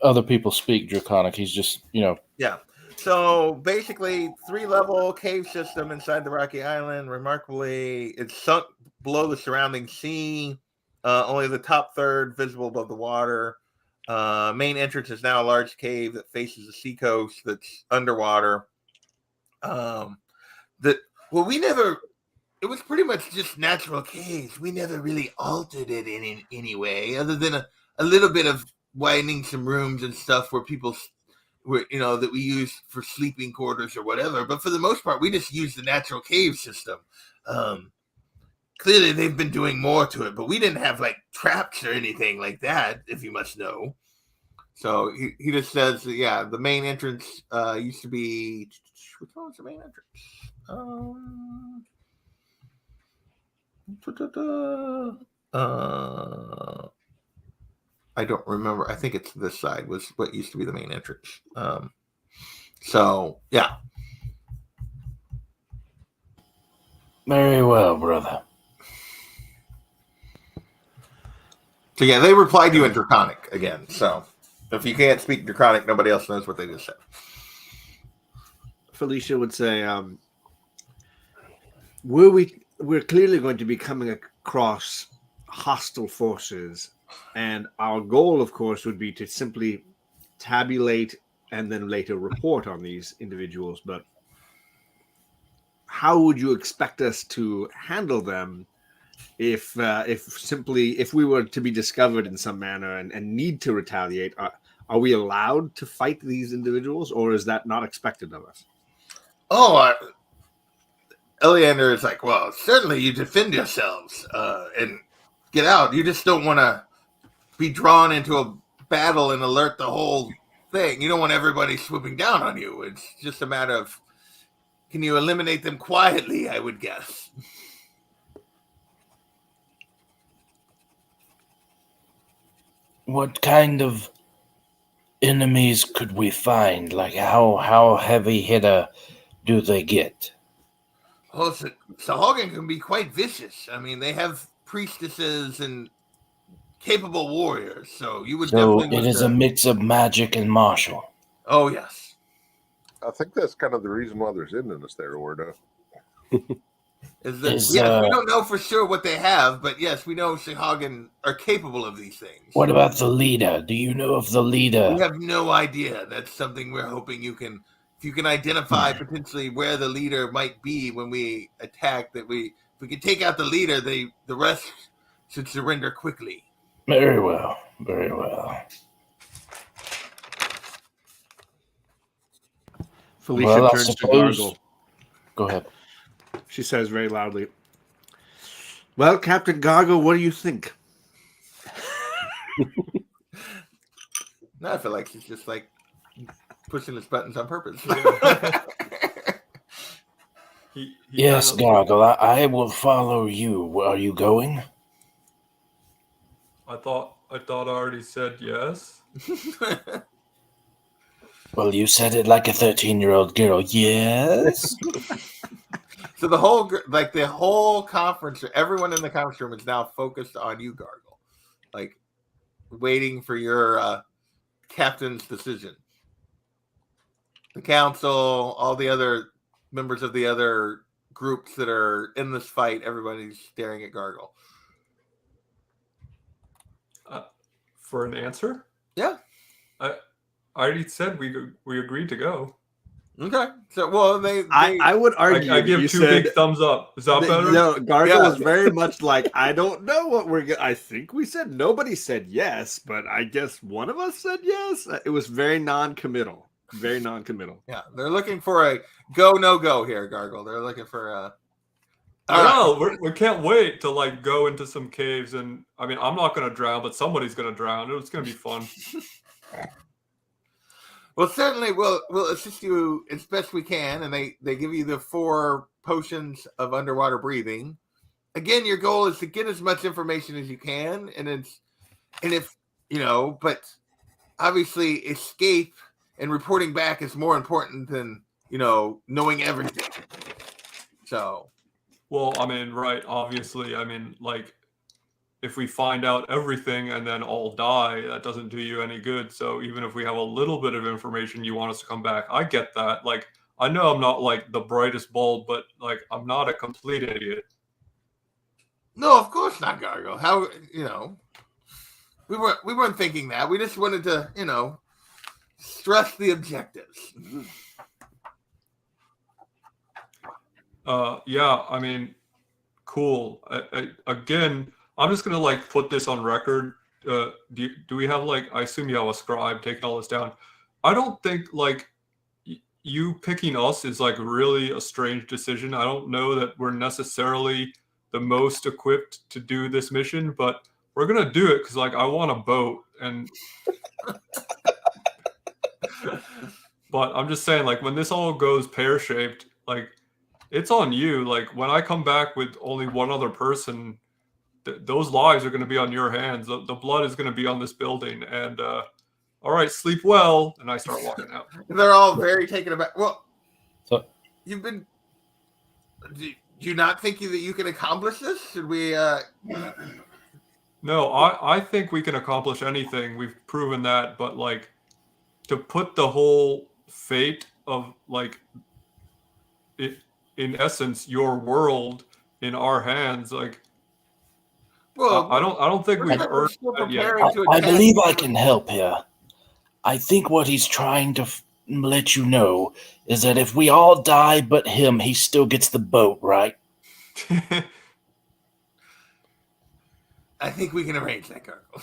other people speak Draconic. He's just, Yeah. So basically, 3-level cave system inside the rocky island. Remarkably, it's sunk below the surrounding sea. Only the top third visible above the water. Main entrance is now a large cave that faces the seacoast that's underwater. It was pretty much just natural caves. We never really altered it in any way, other than a little bit of widening some rooms and stuff where people that we use for sleeping quarters or whatever. But for the most part, we just use the natural cave system. Clearly, they've been doing more to it, but we didn't have like traps or anything like that, if you must know. So he just says, the main entrance used to be. Which one was the main entrance? I don't remember. I think it's this side was what used to be the main entrance. Very well, brother. So they replied to you in Draconic again. So if you can't speak Draconic, nobody else knows what they just said. Felicia would say, we're clearly going to be coming across hostile forces, and our goal, of course, would be to simply tabulate and then later report on these individuals. But how would you expect us to handle them if we were to be discovered in some manner and need to retaliate? Are we allowed to fight these individuals, or is that not expected of us? Eleander is like, well, certainly you defend yourselves and get out. You just don't want to be drawn into a battle and alert the whole thing. You don't want everybody swooping down on you. It's just a matter of, can you eliminate them quietly, I would guess. What kind of enemies could we find? Like, how heavy hitter do they get? Oh, Sahagin can be quite vicious. I mean, they have priestesses and capable warriors, so you would definitely. It is a mix of magic and martial. Oh yes, I think that's kind of the reason why there's Indians there, Ordo. we don't know for sure what they have, but yes, we know Sahagin are capable of these things. What about the leader? Do you know of the leader? We have no idea. That's something we're hoping you can. If you can identify potentially where the leader might be when we attack, if we can take out the leader, the rest should surrender quickly. Very well. Very well. Felicia turns to Gargle. Go ahead. She says very loudly, Well, Captain Gargo, what do you think? No, I feel like he's just like pushing his buttons on purpose. He Yes, kinda- Gargle, I will follow you. Are you going? I thought I already said yes. Well, you said it like a 13-year-old girl. Yes? So the whole conference, everyone in the conference room is now focused on you, Gargle, like waiting for your captain's decision. The council, all the other members of the other groups that are in this fight, everybody's staring at Gargle. For an answer? Yeah. I already said we agreed to go. Okay. So, well, I would argue I that give you two said big thumbs up. Is that better? no. Gargo Yeah. was very much like, I don't know what we're. I think we said nobody said yes, but I guess one of us said yes. It was very non-committal. Very non-committal. Yeah, they're looking for a go no go here, Gargle. They're looking for a. No, we can't wait to like go into some caves, and I mean, I'm not gonna drown, but somebody's gonna drown. It's gonna be fun. Well, certainly we'll assist you as best we can, and they give you the 4 potions of underwater breathing. Again, your goal is to get as much information as you can, and if but obviously escape and reporting back is more important than knowing everything. So, Well, I mean, right? Obviously, I mean, like, if we find out everything and then all die, that doesn't do you any good. So even if we have a little bit of information, you want us to come back. I get that. Like, I know I'm not like the brightest bulb, but like, I'm not a complete idiot. no, of course not, Gargle. How we weren't thinking that. We just wanted to stress the objectives. Yeah, I mean, cool. Again, I'm just gonna like put this on record. Do we have like? I assume you have a scribe taking all this down. I don't think like you picking us is like really a strange decision. I don't know that we're necessarily the most equipped to do this mission, but we're gonna do it because like I want a boat and. But I'm just saying, like, when this all goes pear-shaped, like, it's on you. Like, when I come back with only one other person, those lives are going to be on your hands. The blood is going to be on this building. And, all right, sleep well. And I start walking out. They're all very taken aback. Well, So- you've been. Do you not think that you can accomplish this? Should we? No, I think we can accomplish anything. We've proven that. But, like, to put the whole fate of, like, it, in essence, your world in our hands, like, Well, I don't think we've we're earned still that yet. preparing to I attack. believe I can help here. I think what he's trying to let you know is that if we all die but him, he still gets the boat, right? I think we can arrange that, Gargle.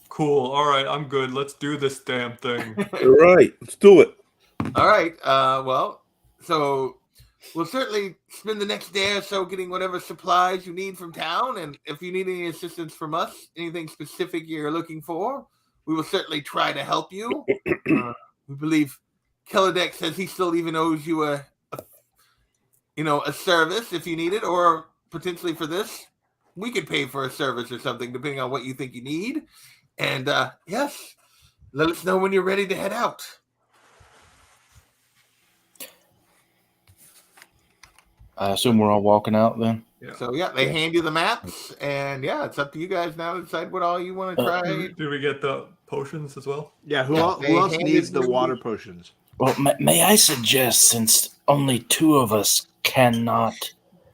Cool. All right, I'm good. Let's do this damn thing. All right, let's do it. All right. Well, so we'll certainly spend the next day or so getting whatever supplies you need from town, and if you need any assistance from us, anything specific you're looking for, we will certainly try to help you. We believe Kelladek says he still even owes you a service if you need it, or potentially for this, we could pay for a service or something depending on what you think you need. And yes, let us know when you're ready to head out. I assume we're all walking out then? Yeah. So yeah, they hand you the maps, and yeah, it's up to you guys now to decide what all you want to try. Do we get the potions as well? Yeah, who Yeah, else they handed needs the you- water potions? Well, may I suggest, since only 2 of us cannot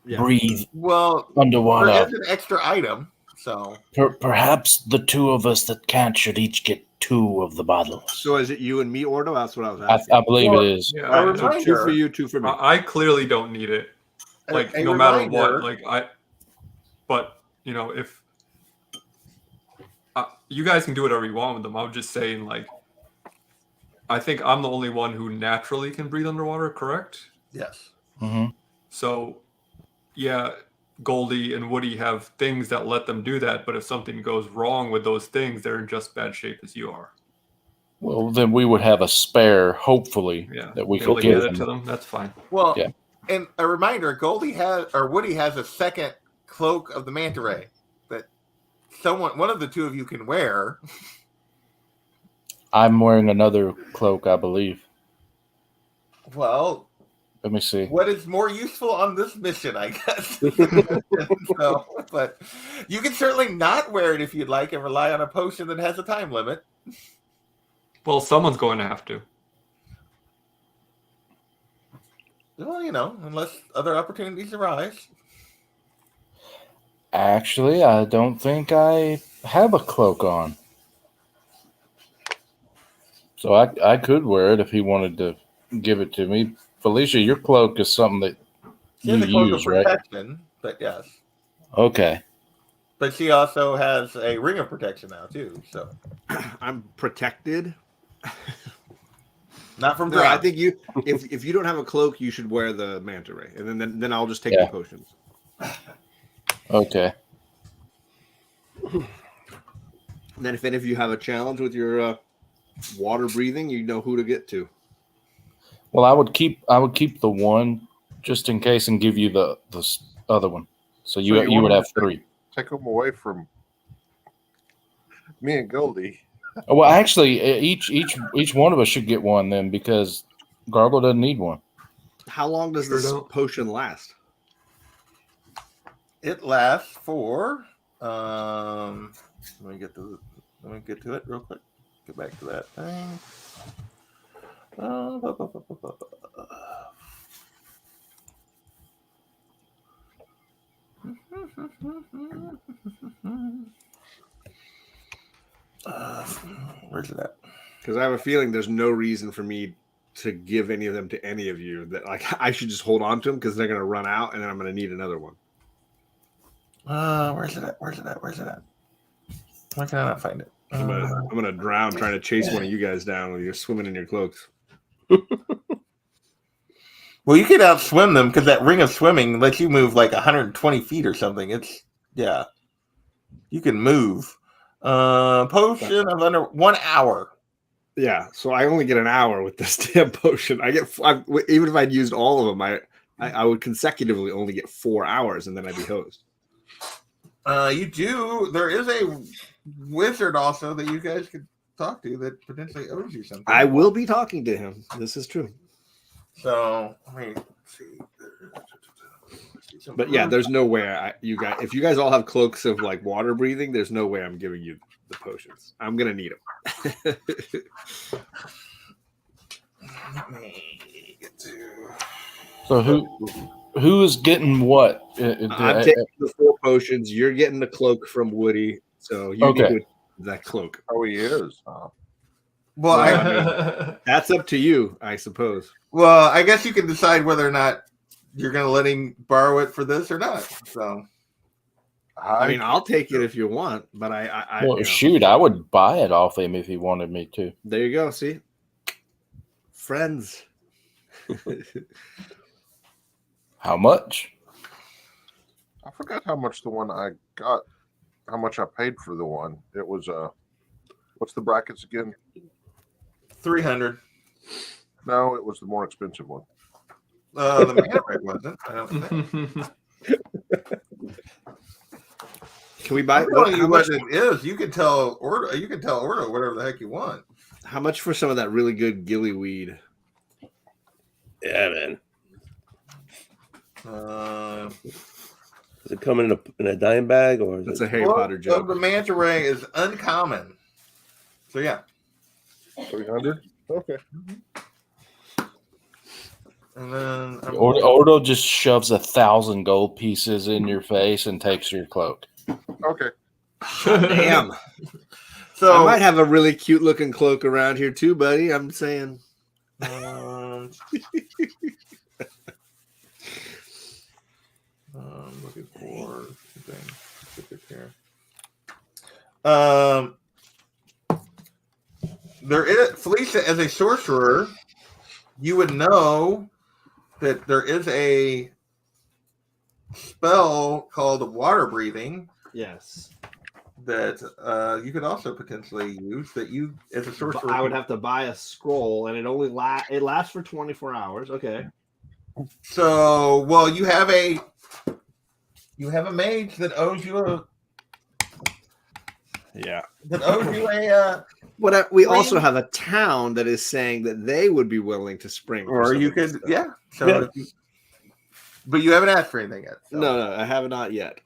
Yeah. breathe Well, underwater, there is an extra item, so perhaps the 2 of us that can't should each get 2 of the bottles. So is it you and me, Ordo? That's what I was asking. I believe Well, it is. Yeah. All right, so 2 reminder- for you, 2 for me. I clearly don't need it. Like a no matter reminder- what. Like but you know, if you guys can do whatever you want with them. I'm just saying, like, I think I'm the only one who naturally can breathe underwater. Correct? Yes. Mm-hmm. So, yeah, Goldie and Woody have things that let them do that, but if something goes wrong with those things, they're in just bad shape as you are. Well, then we would have a spare, hopefully, Yeah, that we be able could to give get it to them. them. That's fine. Well, Yeah. and a reminder: Woody has a second cloak of the manta ray that one of the two of you can wear. I'm wearing another cloak, I believe. Well, Let me see. what is more useful on this mission, I guess. So, but you can certainly not wear it if you'd like and rely on a potion that has a time limit. Well, someone's going to have to. Well, unless other opportunities arise. Actually, I don't think I have a cloak on. So I could wear it if he wanted to give it to me. Felicia, your cloak is something that She has you a cloak use, of right? protection, but yes. Okay. But she also has a ring of protection now, too. So I'm protected. not from No, drown. I think if you don't have a cloak, you should wear the manta ray, and then I'll just take Yeah. the potions. Okay. And then if any of you have a challenge with your water breathing, you know who to get to. Well, I would keep the one just in case and give you the other one. So you you would want have to three. Take them away from me and Goldie. Well, actually, each one of us should get one then because Gargle doesn't need one. How long does Sure this don't. potion last? It lasts for let me get to it real quick. Get back to that thing. Where's it at? Because I have a feeling there's no reason for me to give any of them to any of you. That I should just hold on to them because they're going to run out, and then I'm going to need another one. Where's it at? Why can I not find it? I'm gonna drown trying to chase one of you guys down when you're swimming in your cloaks. Well, you could outswim them because that ring of swimming lets you move like 120 feet or something. You can move. Potion of under 1 hour. Yeah, so I only get an hour with this damn potion. Even if I'd used all of them, I would consecutively only get 4 hours, and then I'd be hosed. There is a wizard also that you guys could talk to that potentially owes you something. I will be talking to him. This is true. So, let me see. But yeah, there's no way if you guys all have cloaks of like water breathing, there's no way I'm giving you the potions. I'm gonna need them. Let me get to. So who is getting what? I'm taking the 4 potions. You're getting the cloak from Woody. So you Okay. need that cloak. Oh, he is. Well, That's up to you, I suppose. I guess you can decide whether or not you're going to let him borrow it for this or not. So, I mean, I'll take it if you want, but Well, shoot, I would buy it off him if he wanted me to. There you go. See, friends. How much? I forgot how much the one I got, how much I paid for the one. It was what's the brackets again? 300. No, it was the more expensive one. The mana ray wasn't. I don't think. Can we buy? How much it is? You can tell Ordo. You can tell Ordo whatever the heck you want. How much for some of that really good gillyweed? Yeah, man. Is it coming in a dime bag or is That's it? a Harry Potter joke. The manta ray is uncommon. So yeah. 300. Okay. And then Ordo just shoves 1,000 gold pieces in your face and takes your cloak. Okay. Damn. So I might have a really cute looking cloak around here too, buddy. I'm saying. Looking for something specific here. There is Felicia as a sorcerer. You would know that there is a spell called water breathing Yes. that you could also potentially use. That you, as a sorcerer, I would have to buy a scroll, and it lasts for 24 hours. Okay. So, well, you have a mage that owes you a Yeah. But we Spring? also have a town that is saying that they would be willing to spring. for or some you of this could, stuff. yeah. So, Yeah. if you, but you haven't asked for anything yet. So. No, I have not yet.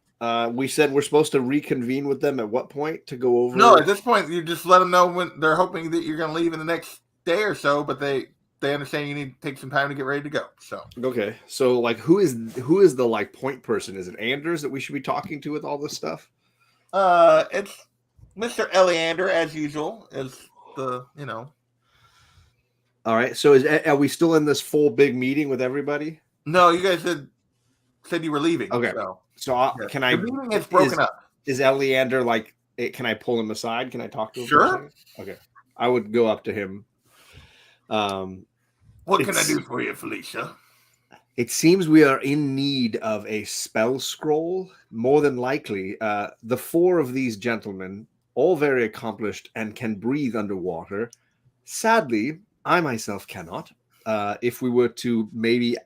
We said we're supposed to reconvene with them at what point to go over? No, at this point, you just let them know when they're hoping that you're going to leave in the next day or so, but they understand you need to take some time to get ready to go. So, Okay, so like, who is the like point person? Is it Anders that we should be talking to with all this stuff? it's Mr. Eleander as usual. Is the All right. So are we still in this full big meeting with everybody? No, you guys said you were leaving. Okay. So So yeah. can I? The meeting is broken up. Is Eleander like? Can I pull him aside? Can I talk to him? Sure. For a second? Okay. I would go up to him. What can I do for you, Felicia? It seems we are in need of a spell scroll. More than likely, the four of these gentlemen, all very accomplished and can breathe underwater. Sadly, I myself cannot. If we were to maybe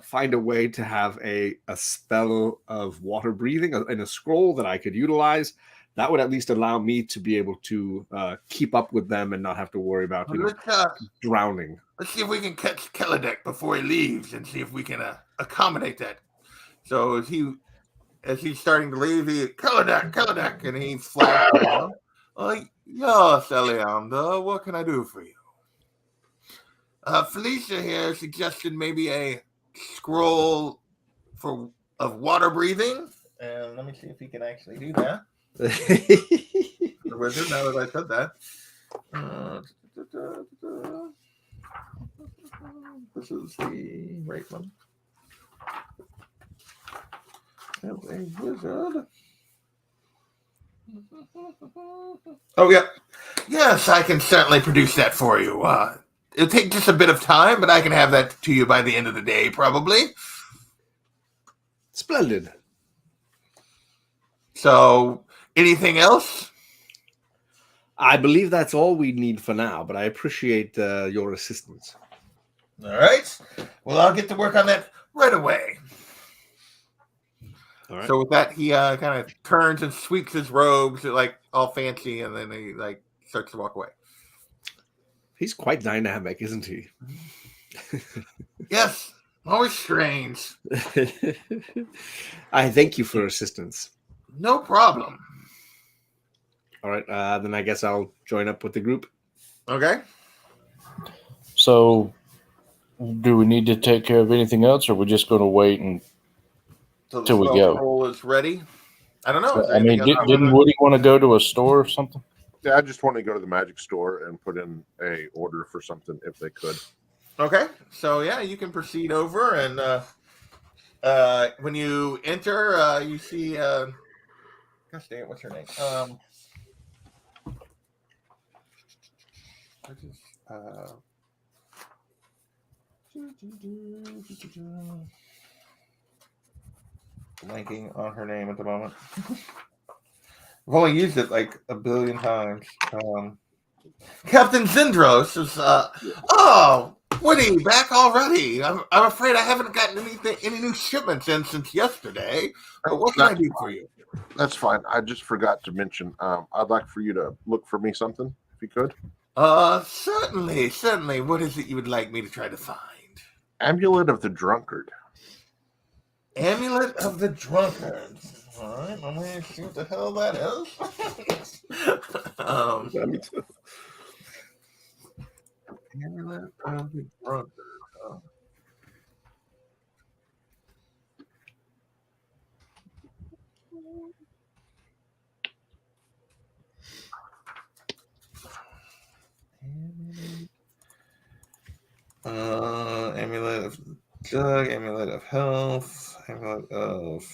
find a way to have a spell of water breathing in a scroll that I could utilize, that would at least allow me to be able to keep up with them and not have to worry about drowning. Let's see if we can catch Keladek before he leaves and see if we can accommodate that. So as he's starting to leave, Keladek, and he flags around. Yes, Eleander, what can I do for you? Felicia here suggested maybe a scroll of water breathing. And let me see if he can actually do that. The wizard, now that I said that. This is the right one. As a wizard. Oh, yeah. Yes, I can certainly produce that for you. It'll take just a bit of time, but I can have that to you by the end of the day, probably. Splendid. So, anything else? I believe that's all we need for now, but I appreciate your assistance. All right. Well, I'll get to work on that right away. All right. So with that, he kind of turns and sweeps his robes, like all fancy, and then he like starts to walk away. He's quite dynamic, isn't he? Yes, always strange. I thank you for assistance. No problem. All right, then I guess I'll join up with the group. Okay. So, do we need to take care of anything else, or are we just going to wait until we go? Roll is ready. I don't know. I mean, didn't Woody want to go to a store or something? Yeah, I just want to go to the magic store and put in a order for something if they could. Okay. So yeah, you can proceed over, and when you enter, you see. Gosh dang it! What's her name? Blanking on her name at the moment. I've only used it like a billion times. Captain Zindros is. Oh, Woody, back already? I'm afraid I haven't gotten any new shipments in since yesterday. But what can I do for you? That's fine. I just forgot to mention. I'd like for you to look for me something, if you could. Certainly. What is it you would like me to try to find? Amulet of the Drunkard. Amulet of the Drunkard. All right, let me see what the hell that is. Me too. Amulet of the Drunkard. Amulet of Jug, Amulet of Health, Amulet of.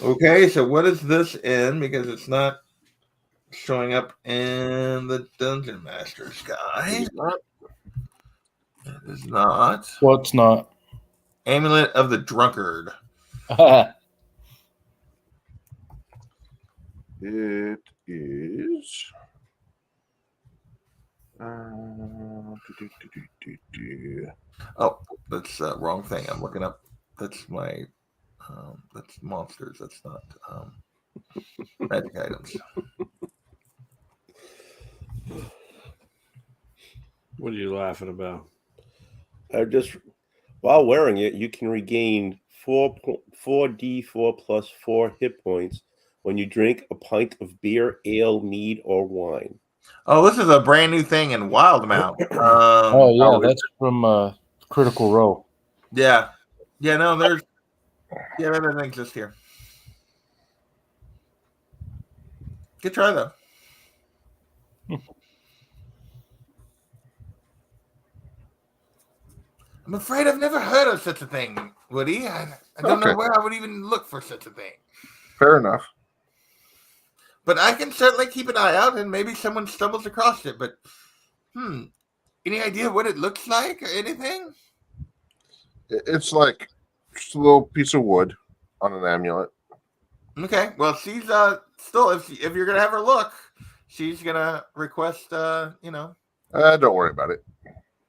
Okay, so what is this in? Because it's not showing up in the Dungeon Master's guide. It is not. What's not? Amulet of the Drunkard. It is. Oh, that's the wrong thing. I'm looking up. That's my. That's monsters. That's not magic items. What are you laughing about? Just while wearing it, you can regain 4d4 plus 4 hit points when you drink a pint of beer, ale, mead, or wine. Oh, this is a brand new thing in Wildmount. Oh yeah, that's from Critical Role. Yeah. Yeah, no, there's that doesn't exist here. Good try though. I'm afraid I've never heard of such a thing, Woody. I don't know Okay. where I would even look for such a thing. Fair enough. But I can certainly keep an eye out and maybe someone stumbles across it. But any idea what it looks like or anything? It's like just a little piece of wood on an amulet. Okay. Well, she's still if you're gonna have her look, she's gonna request Don't worry about it.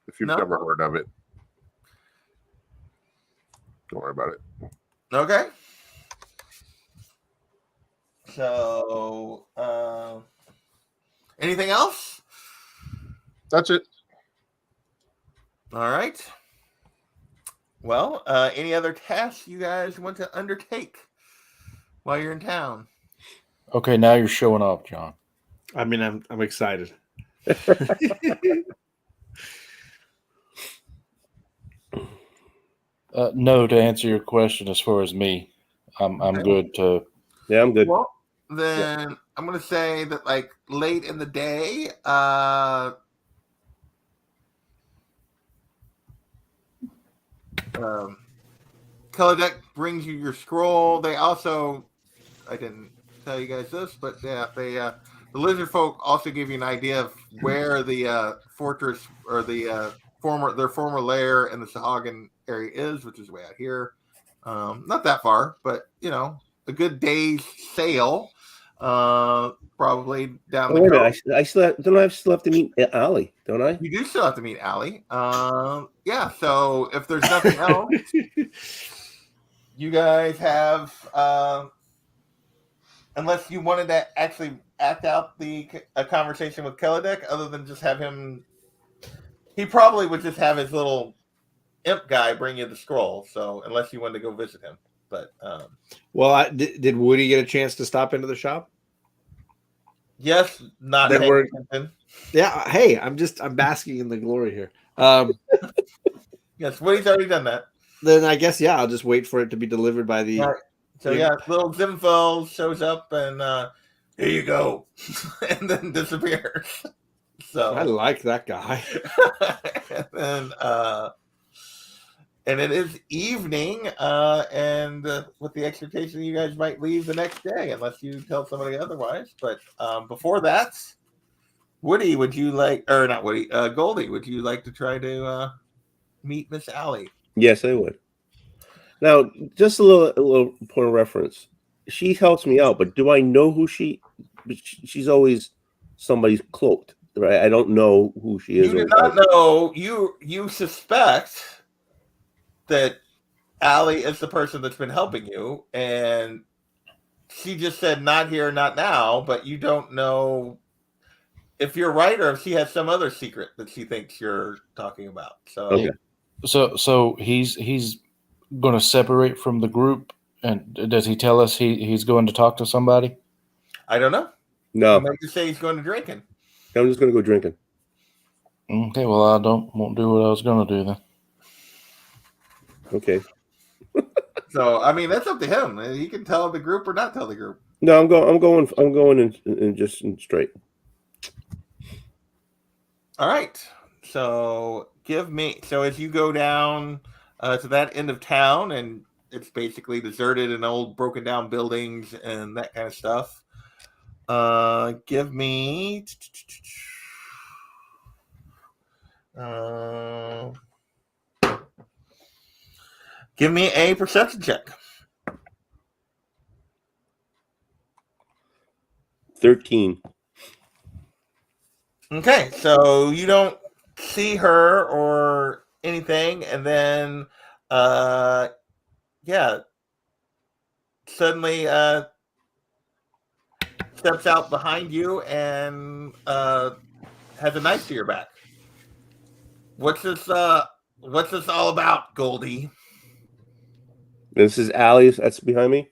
If you've never heard of it, don't worry about it. Okay. So anything else? That's it. All right. Well, any other tasks you guys want to undertake while you're in town? Okay, now you're showing off, John. I mean, I'm excited. No, to answer your question, as far as me, I'm good to. Yeah, I'm good. Well, then I'm gonna say that like late in the day, Kelladek brings you your scroll. They also, I didn't tell you guys this, but yeah, the lizard folk also give you an idea of where the fortress or the their former lair in the Sahagin area is, which is way out here. Not that far, but a good day's sail. Probably down the Wait a coast. minute. I still have to meet Ali, don't I? You do still have to meet Allie. Yeah. So if there's nothing else, you guys have, unless you wanted to actually act out a conversation with Kelladek, other than just have him. He probably would just have his little imp guy bring you the scroll. So unless you wanted to go visit him, but well, did Woody get a chance to stop into the shop? yes, not Then paying attention. Yeah. Hey, I'm basking in the glory here. Yes, Woody's already done that. Then I guess I'll just wait for it to be delivered by the. Right. So little Zimfel shows up and here you go, and then disappears. So I like that guy. and it is evening, and with the expectation you guys might leave the next day, unless you tell somebody otherwise. But before that, Woody, would you like, or not Woody, Goldie, would you like to try to meet Miss Allie? Yes, I would. Now, just a little point of reference. She helps me out, but do I know who she's always somebody's cloaked, right? I don't know who she is. You do not know. You suspect that Allie is the person that's been helping you, and she just said not here, not now, but you don't know if you're right or if she has some other secret that she thinks you're talking about. So Okay. So he's going to separate from the group, and does he tell us he's going to talk to somebody? I don't know. No, He might just say he's going to drinking. I'm just going to go drinking. Okay, well I won't do what I was going to do then. Okay. So I mean that's up to him. He can tell the group or not tell the group. No, I'm going in just straight. All right. So as you go down to that end of town, and it's basically deserted and old broken down buildings and that kind of stuff. Give me a perception check. 13. Okay, so you don't see her or anything, and then, yeah, suddenly steps out behind you and has a knife to your back. What's this all about, Goldie? This is Allie. That's behind me.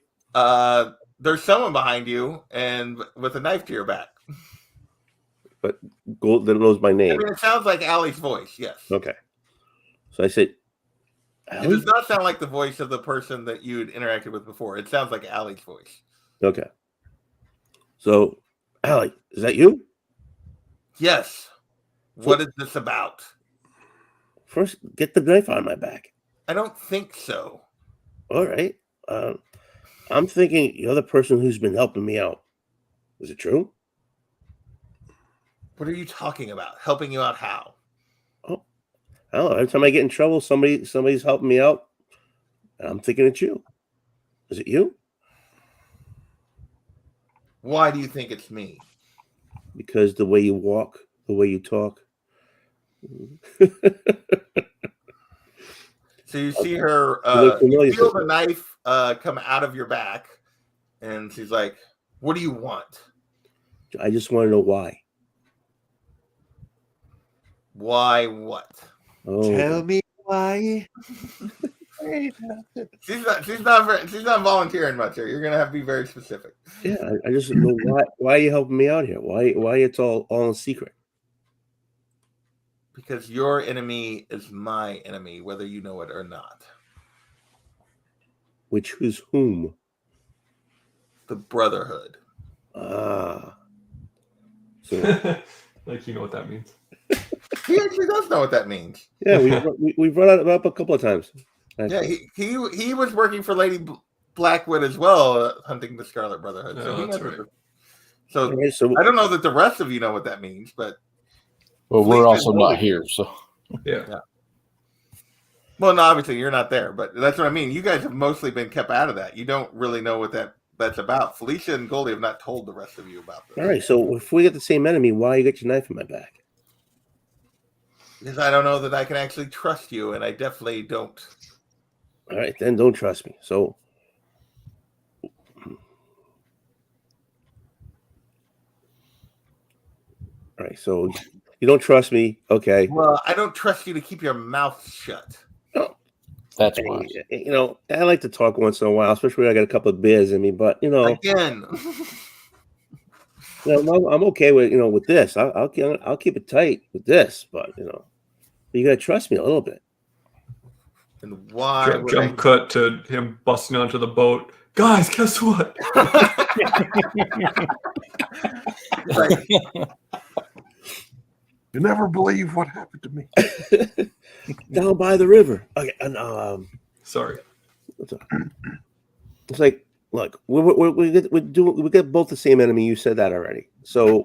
There's someone behind you and with a knife to your back. But Gold that knows my I name. mean, it sounds like Allie's voice. Yes. Okay. So I said, It Allie? does not sound like the voice of the person that you'd interacted with before. It sounds like Allie's voice. Okay. So, Allie, is that you? Yes. What is this about? First, get the knife on my back. I don't think so. All right. I'm thinking you're the person who's been helping me out. Is it true? What are you talking about? Helping you out how? Oh, I don't know. Every time I get in trouble, somebody's helping me out. And I'm thinking it's you. Is it you? Why do you think it's me? Because the way you walk, the way you talk. So you see her, You look familiar you feel to the me. knife come out of your back, and she's like, "What do you want? I just want to know why. Why what?" Oh, Tell me why. She's not volunteering much here. You're gonna have to be very specific. yeah. I just know why are you helping me out here? Why it's all in secret? Because your enemy is my enemy, whether you know it or not. Which is whom? The Brotherhood. Ah. So Like, you know what that means. He actually does know what that means. yeah, we've run it up a couple of times. Yeah, he was working for Lady Blackwood as well, hunting the Scarlet Brotherhood. So, Yeah, he that's knows right. So All right, so I don't know that the rest of you know what that means, but Well, we're Fleet also and not Holy- here, so Yeah. well, no, obviously you're not there, but that's what I mean. You guys have mostly been kept out of that. You don't really know what that's about. Felicia and Goldie have not told the rest of you about this. all right, so if we get the same enemy, why you got your knife in my back? Because I don't know that I can actually trust you, and I definitely don't. All right, then don't trust me. So all right, so you don't trust me. Okay. Well, I don't trust you to keep your mouth shut. Oh, that's hey, why. you know, I like to talk once in a while, especially when I got a couple of beers in me, but you know, Again. I'm okay with with this. I'll keep it tight with this, but you gotta trust me a little bit. And why would Jump cut to him busting onto the boat. Guys, guess what? Like, You never believe what happened to me. Down by the river. Okay, and Sorry. it's like, look, we get both the same enemy. You said that already. So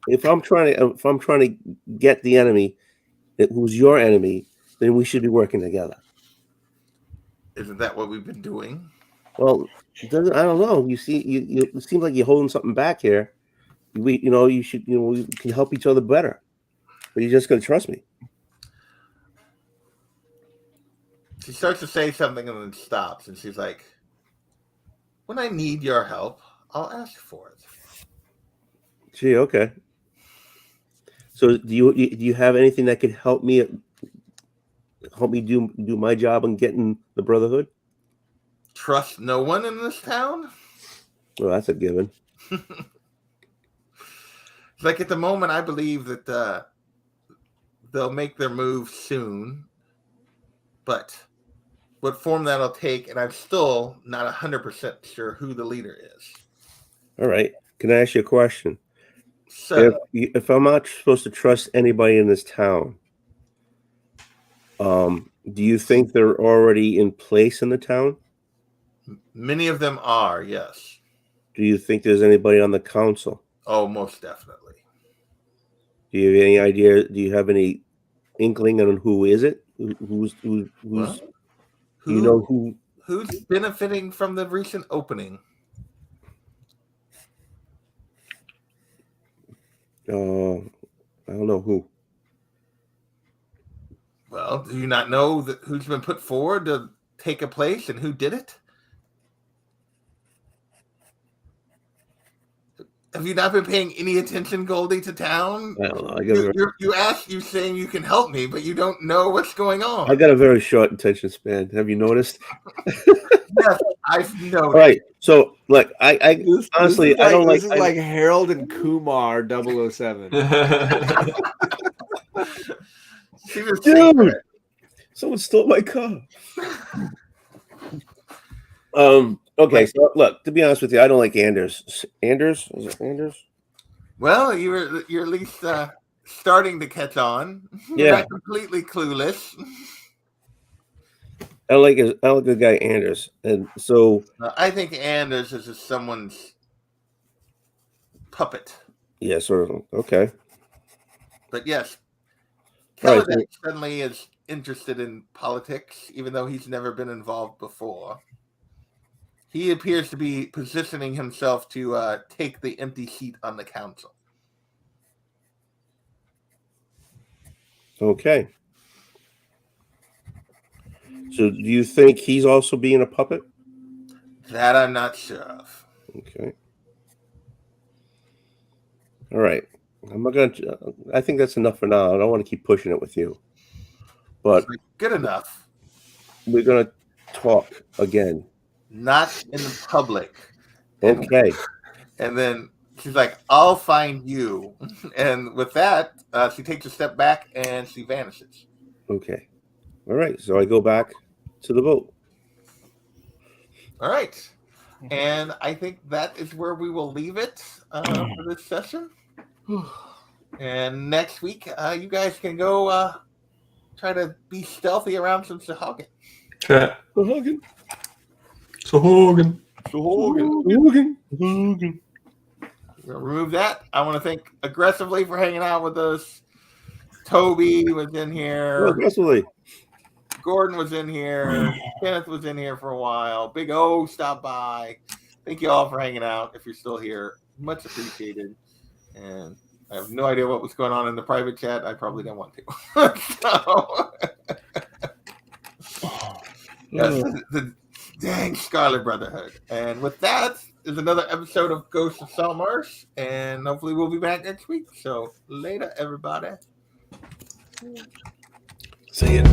if I'm trying to get the enemy who's your enemy, then we should be working together. isn't that what we've been doing? Well, I don't know. You see, you it seems like you're holding something back here. We can help each other better. But you're just gonna trust me. She starts to say something and then stops, and she's like, "When I need your help, I'll ask for it." Gee, okay. So do you have anything that could help me do my job on getting the Brotherhood? Trust no one in this town? Well, that's a given. It's like at the moment, I believe that they'll make their move soon, but what form that'll take, and I'm still not 100% sure who the leader is. All right. Can I ask you a question? So, If I'm not supposed to trust anybody in this town, do you think they're already in place in the town? many of them are, yes. Do you think there's anybody on the council? Oh, most definitely. Do you have any idea? Do you have any inkling on who is it? Who's Well, do you know who? Who's benefiting from the recent opening? I don't know who. Well, do you not know who's been put forward to take a place and who did it? Have you not been paying any attention, Goldie, to town? I don't know. You saying you can help me, but you don't know what's going on. I got a very short attention span. Have you noticed? Yes, I've noticed. All right. So, look, I honestly, I don't like. This is like Harold and Kumar 007. She was saying Dude, that. someone stole my car. Okay, so look, to be honest with you, I don't like Anders. Anders? Is it Anders? Well, you're at least starting to catch on. You're Yeah. not completely clueless. I don't like the guy Anders. And so I think Anders is just someone's puppet. yeah, sort of okay. But yes, All right, Kaladesh suddenly is interested in politics, even though he's never been involved before. He appears to be positioning himself to take the empty seat on the council. Okay. So do you think he's also being a puppet? That I'm not sure of. Okay. All right. I'm not gonna. I think that's enough for now. I don't want to keep pushing it with you, but Good enough. we're gonna talk again. Not in the public. Okay. And then she's like, I'll find you. And with that, she takes a step back and she vanishes. Okay. All right. So I go back to the boat. All right. And I think that is where we will leave it for this session. And next week, you guys can go try to be stealthy around some Sahagin. Okay. Hogan. So Hogan. Hogan. We'll remove that. I want to thank aggressively for hanging out with us. Toby was in here. Aggressively. Gordon was in here. Kenneth was in here for a while. Big O stopped by. Thank you all for hanging out. If you're still here, much appreciated. And I have no idea what was going on in the private chat. I probably didn't want to. So, yes, the dang Scarlet Brotherhood. And with that is another episode of Ghost of Saltmarsh. And hopefully we'll be back next week. So later, everybody. See ya.